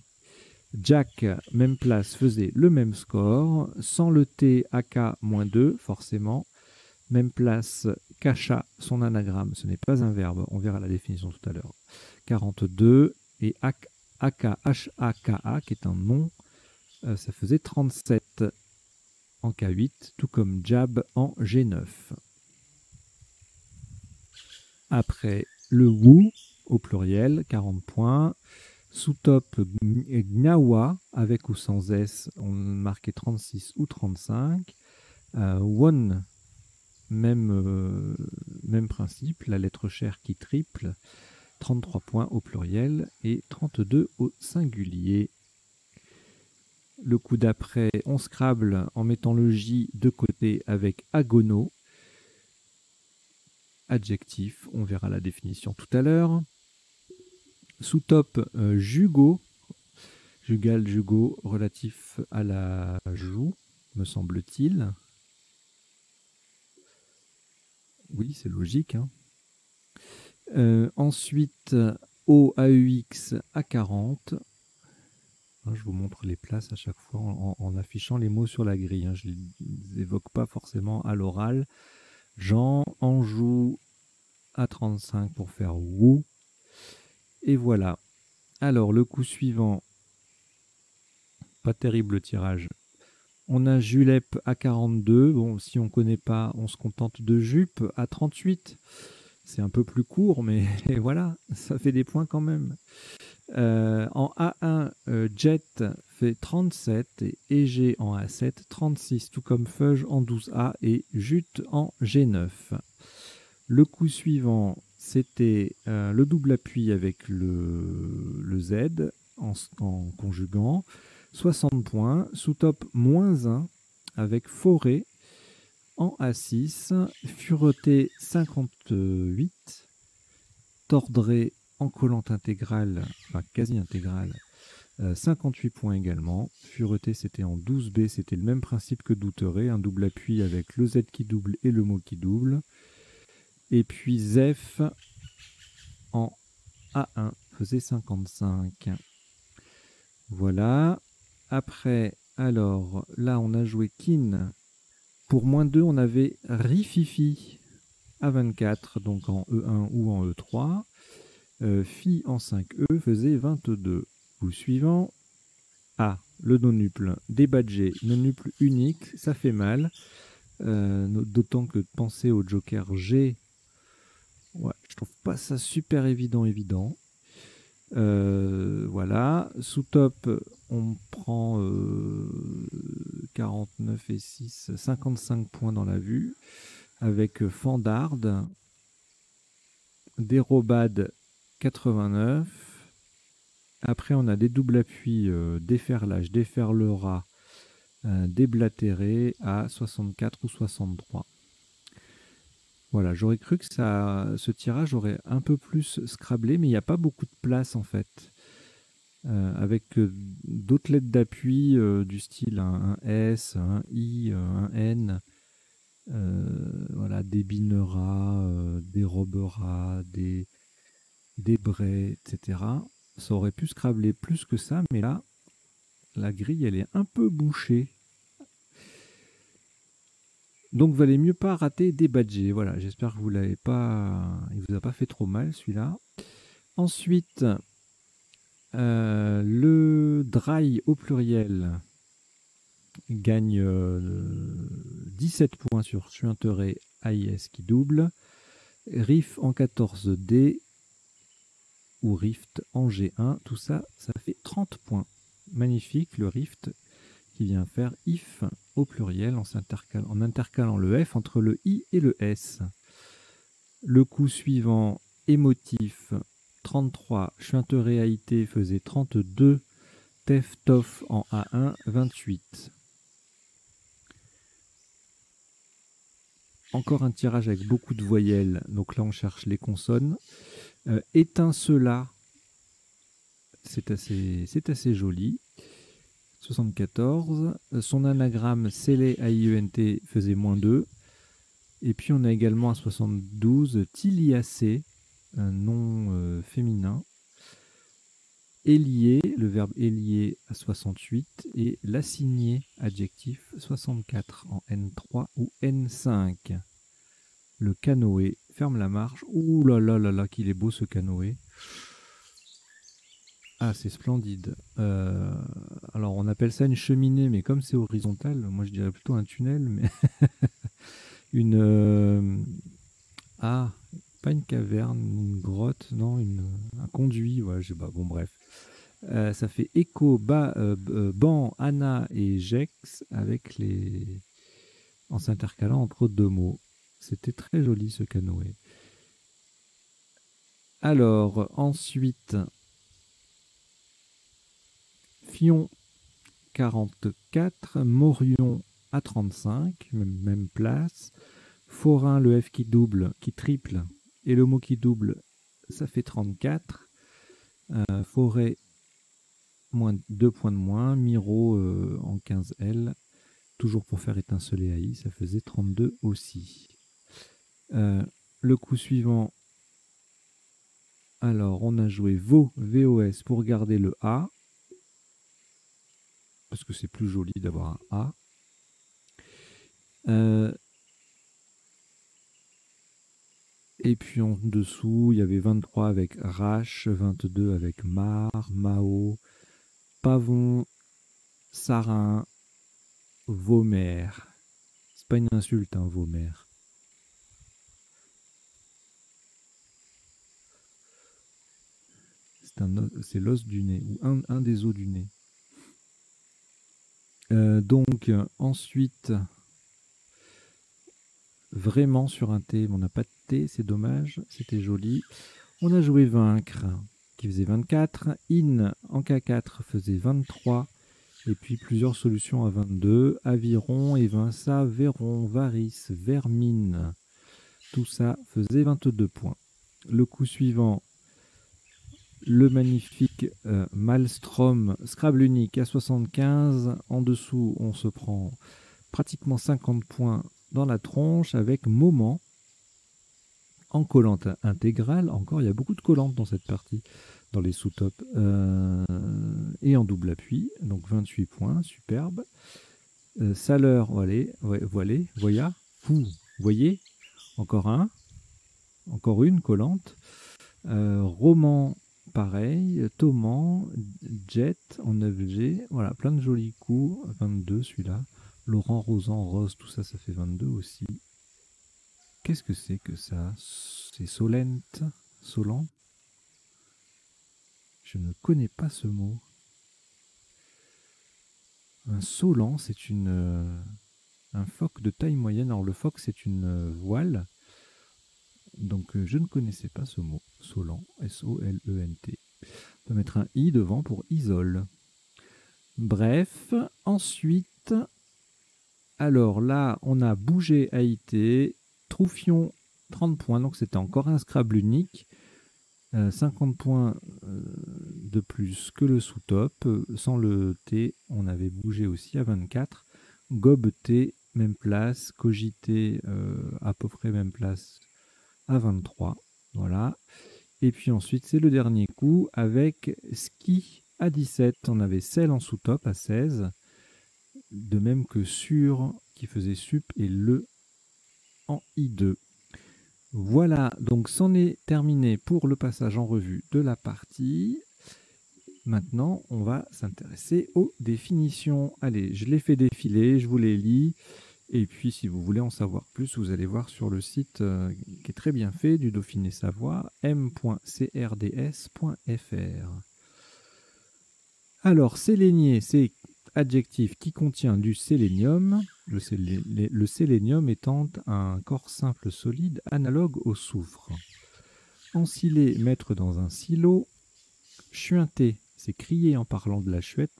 Jack, même place, faisait le même score. Sans le T, AK-2, forcément. Même place, Kacha, son anagramme, ce n'est pas un verbe, on verra la définition tout à l'heure. 42, et AKHAKA, qui est un nom, ça faisait 37 en K8, tout comme Jab en G9. Après, le Wu, au pluriel, 40 points. Sous-top, Gnawa, avec ou sans S, on marquait 36 ou 35. Won, même principe, la lettre chère qui triple, 33 points au pluriel et 32 au singulier. Le coup d'après, on Scrabble en mettant le J de côté avec agono. Adjectif, on verra la définition tout à l'heure. Sous-top, jugo, jugal, jugo, relatif à la joue, me semble-t-il. Oui, c'est logique. Hein. Ensuite, OAUX à 40. Je vous montre les places à chaque fois en affichant les mots sur la grille. Hein. Je ne les évoque pas forcément à l'oral. Jean, Anjou à 35 pour faire WOU. Et voilà. Alors, le coup suivant, pas terrible tirage. On a Julep à 42. Bon, si on ne connaît pas, on se contente de Jupe à 38. C'est un peu plus court, mais voilà, ça fait des points quand même. En A1, Jet fait 37 et EG en A7, 36, tout comme Fudge en 12A et Jute en G9. Le coup suivant, c'était le double appui avec le Z en conjuguant, 60 points. Sous-top, moins 1 avec Forêt en A6, Fureté 58, Tordré en collante intégrale, enfin quasi intégrale, 58 points également. Fureté, c'était en 12B, c'était le même principe que Douteret, un double appui avec le Z qui double et le mot qui double. Et puis Zef en A1 faisait 55. Voilà. Après, alors là, on a joué Kin. Pour moins 2, on avait Rififi à 24, donc en E1 ou en E3. Phi en 5E faisait 22. Coup suivant, A, le non-nuple débadgé, non-nuple unique, ça fait mal. D'autant que de penser au joker G, ouais, je trouve pas ça super évident. Voilà. Sous top, on prend 49 et 6, 55 points dans la vue, avec Fandard, Dérobade 89. Après, on a des doubles appuis, déferlage, déferlera, déblatéré à 64 ou 63. Voilà, j'aurais cru que ce tirage aurait un peu plus scrablé, mais il n'y a pas beaucoup de place en fait. Avec d'autres lettres d'appui du style un S, un I, un N, voilà, des binera, des robera, des brais, etc. Ça aurait pu scrabler plus que ça, mais là, la grille, elle est un peu bouchée. Donc, valait mieux pas rater des badgés. Voilà, j'espère que vous l'avez pas. Il vous a pas fait trop mal celui-là. Ensuite, le dry au pluriel gagne 17 points sur Suinteré AIS qui double. Riff en 14D ou Rift en G1. Tout ça, ça fait 30 points. Magnifique, le Rift qui vient faire if au pluriel en intercalant le F entre le I et le S. Le coup suivant, émotif, 33, Chuinteréaïté faisait 32, Tef Tof en A1, 28. Encore un tirage avec beaucoup de voyelles, donc là on cherche les consonnes. Étincela, c'est assez joli. 74. Son anagramme scellé AIENT faisait moins 2. Et puis on a également à 72 Tiliacé, un nom féminin. Élié, le verbe élier à 68. Et l'assigné, adjectif 64 en N3 ou N5. Le canoë, ferme la marche. Ouh là là là là, qu'il est beau ce canoë. Ah, c'est splendide. Alors, on appelle ça une cheminée, mais comme c'est horizontal, moi je dirais plutôt un tunnel, mais ah, pas une caverne, une grotte, non, un conduit, ouais, je sais pas, bon bref. Ça fait écho, ban, Anna et Jex avec en s'intercalant entre deux mots. C'était très joli ce canoë. Alors, ensuite, Fion 44, Morion à 35, même place. Forain, le F qui double, qui triple, et le mot qui double, ça fait 34. Forêt, 2 points de moins. Miro en 15L, toujours pour faire étinceler AI, ça faisait 32 aussi. Le coup suivant, alors on a joué VOS pour garder le A, parce que c'est plus joli d'avoir un A. Et puis en dessous, il y avait 23 avec Rache, 22 avec Mar, Mao, Pavon, Sarin, Vomère. C'est pas une insulte, hein, vomère. C'est l'os du nez, ou un des os du nez. Donc, ensuite, vraiment sur un T, mais on n'a pas de T, c'est dommage, c'était joli. On a joué vaincre, qui faisait 24. In, en K4, faisait 23. Et puis plusieurs solutions à 22. Aviron, Evinça, Véron, Varis, Vermine. Tout ça faisait 22 points. Le coup suivant, le magnifique Maelstrom Scrabble unique à 75. En dessous, on se prend pratiquement 50 points dans la tronche avec Moment en collante intégrale. Encore, il y a beaucoup de collantes dans cette partie, dans les sous-tops. Et en double appui, donc 28 points, superbe. Saleur, voyez, encore un, encore une collante. Roman, pareil, Thoman, Jet en 9G, voilà, plein de jolis coups, 22 celui-là. Laurent, Rosan, Rose, tout ça, ça fait 22 aussi. Qu'est-ce que c'est que ça? C'est Solent, Solant? Je ne connais pas ce mot. Un Solant, c'est un phoque de taille moyenne. Alors le phoque, c'est une voile. Donc je ne connaissais pas ce mot. Solant, S-O-L-E-N-T. On peut mettre un I devant pour isole. Bref, ensuite, alors là, on a bougé AIT, Troufion, 30 points, donc c'était encore un Scrabble unique. 50 points de plus que le sous-top. Sans le T, on avait bougé aussi à 24. Gob T, même place. Cogité, à peu près même place à 23. Voilà. Et puis ensuite, c'est le dernier coup avec Ski à 17. On avait Celle en sous-top à 16. De même que Sur qui faisait sup et le en I2. Voilà, donc c'en est terminé pour le passage en revue de la partie. Maintenant, on va s'intéresser aux définitions. Allez, je les fais défiler, je vous les lis. Et puis, si vous voulez en savoir plus, vous allez voir sur le site qui est très bien fait du Dauphiné Savoie, m.crds.fr. Alors, sélénier, c'est adjectif qui contient du sélénium. Le sélénium étant un corps simple solide analogue au soufre. Ensiler, mettre dans un silo. Chuinter, c'est crier en parlant de la chouette,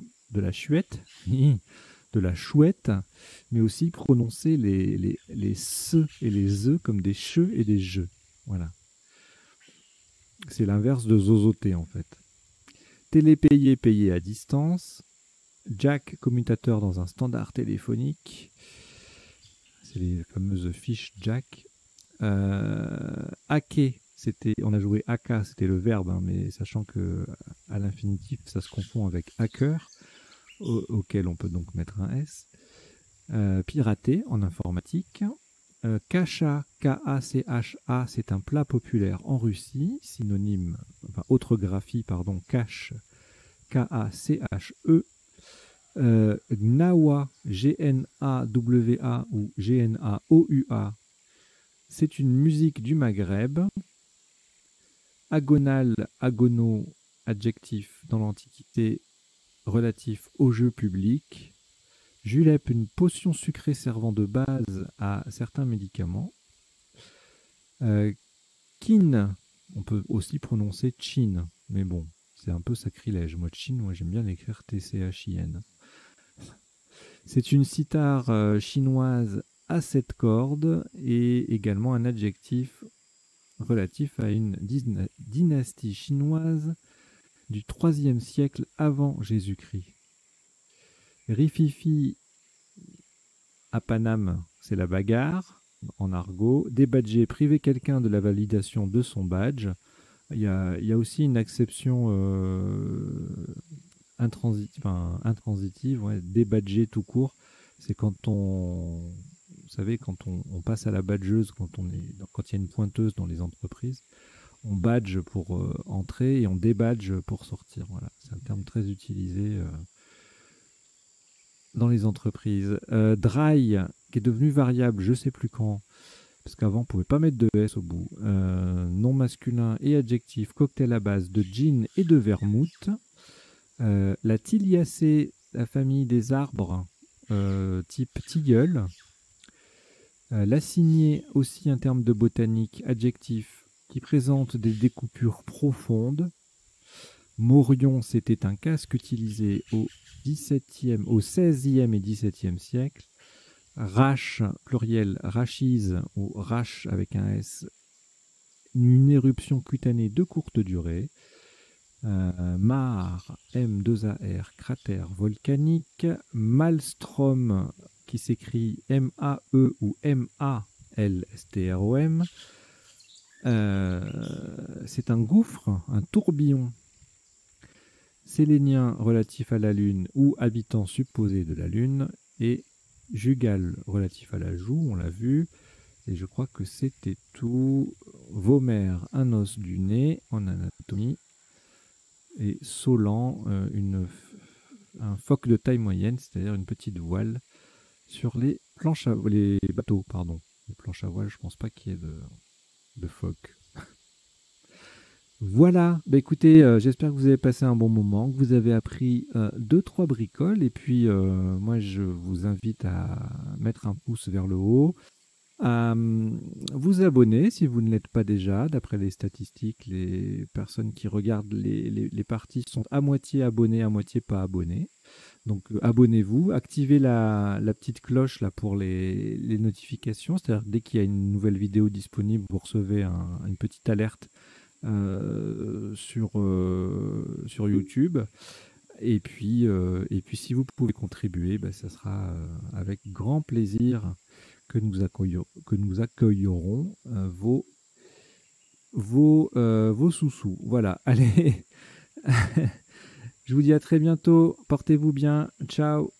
mais aussi prononcer les se et les e comme des che et des je. Voilà. C'est l'inverse de zozoter en fait. Télépayer, payer à distance. Jack, commutateur dans un standard téléphonique. C'est les fameuses fiches Jack. Hacker, on a joué aka, c'était le verbe, hein, mais sachant que à l'infinitif, ça se confond avec hacker, auquel on peut donc mettre un S. Pirater en informatique. Kacha, K-A-C-H-A, c'est un plat populaire en Russie, synonyme, enfin autre graphie, pardon, cache, K-A-C-H-E. Gnawa, G-N-A-W-A ou G-N-A-O-U-A, c'est une musique du Maghreb. Agonal, agono, adjectif dans l'Antiquité relatif au jeu public. Julep, une potion sucrée servant de base à certains médicaments. Kin, on peut aussi prononcer chin, mais bon, c'est un peu sacrilège. Moi, chin, j'aime bien l'écrire T-C-H-I-N. C'est une cithare chinoise à 7 cordes et également un adjectif relatif à une dynastie chinoise du IIIe siècle avant Jésus-Christ. Rififi à Paname, c'est la bagarre en argot. Débadger, priver quelqu'un de la validation de son badge. Il y a aussi une acception intransitive, ouais, débadger tout court. C'est quand vous savez, quand on passe à la badgeuse, quand il y a une pointeuse dans les entreprises, on badge pour entrer et on débadge pour sortir. Voilà, c'est un terme très utilisé. dans les entreprises. Dry, qui est devenu variable, je ne sais plus quand, parce qu'avant, on ne pouvait pas mettre de S au bout. Nom masculin et adjectif, cocktail à base de gin et de vermouth. La Tiliacée, la famille des arbres, type tilleul. L'assignée, aussi un terme de botanique, adjectif, qui présente des découpures profondes. Morion, c'était un casque utilisé au XVIe et XVIIe siècle. Rache, pluriel, rachise, ou rache avec un S, une éruption cutanée de courte durée. Mare, M2AR, cratère volcanique. Maelstrom, qui s'écrit M-A-E ou M-A-L-S-T-R-O-M. C'est un gouffre, un tourbillon sélénien relatif à la Lune ou habitant supposé de la Lune, et jugal relatif à la joue, on l'a vu, et je crois que c'était tout. Vomère, un os du nez en anatomie, et Solan, un phoque de taille moyenne, c'est-à-dire une petite voile sur les bateaux, pardon. Les planches à voile, je pense pas qu'il y ait de phoque. Voilà, bah écoutez, j'espère que vous avez passé un bon moment, que vous avez appris 2-3 bricoles, et puis moi je vous invite à mettre un pouce vers le haut, à vous abonner si vous ne l'êtes pas déjà. D'après les statistiques, les personnes qui regardent les parties sont à moitié abonnées, à moitié pas abonnées. Donc abonnez-vous, activez la petite cloche là pour les notifications, c'est-à-dire dès qu'il y a une nouvelle vidéo disponible, vous recevez une petite alerte sur YouTube. Et puis si vous pouvez contribuer, ça sera avec grand plaisir que nous accueillerons vos sous-sous. Voilà, allez, je vous dis à très bientôt, portez-vous bien, ciao.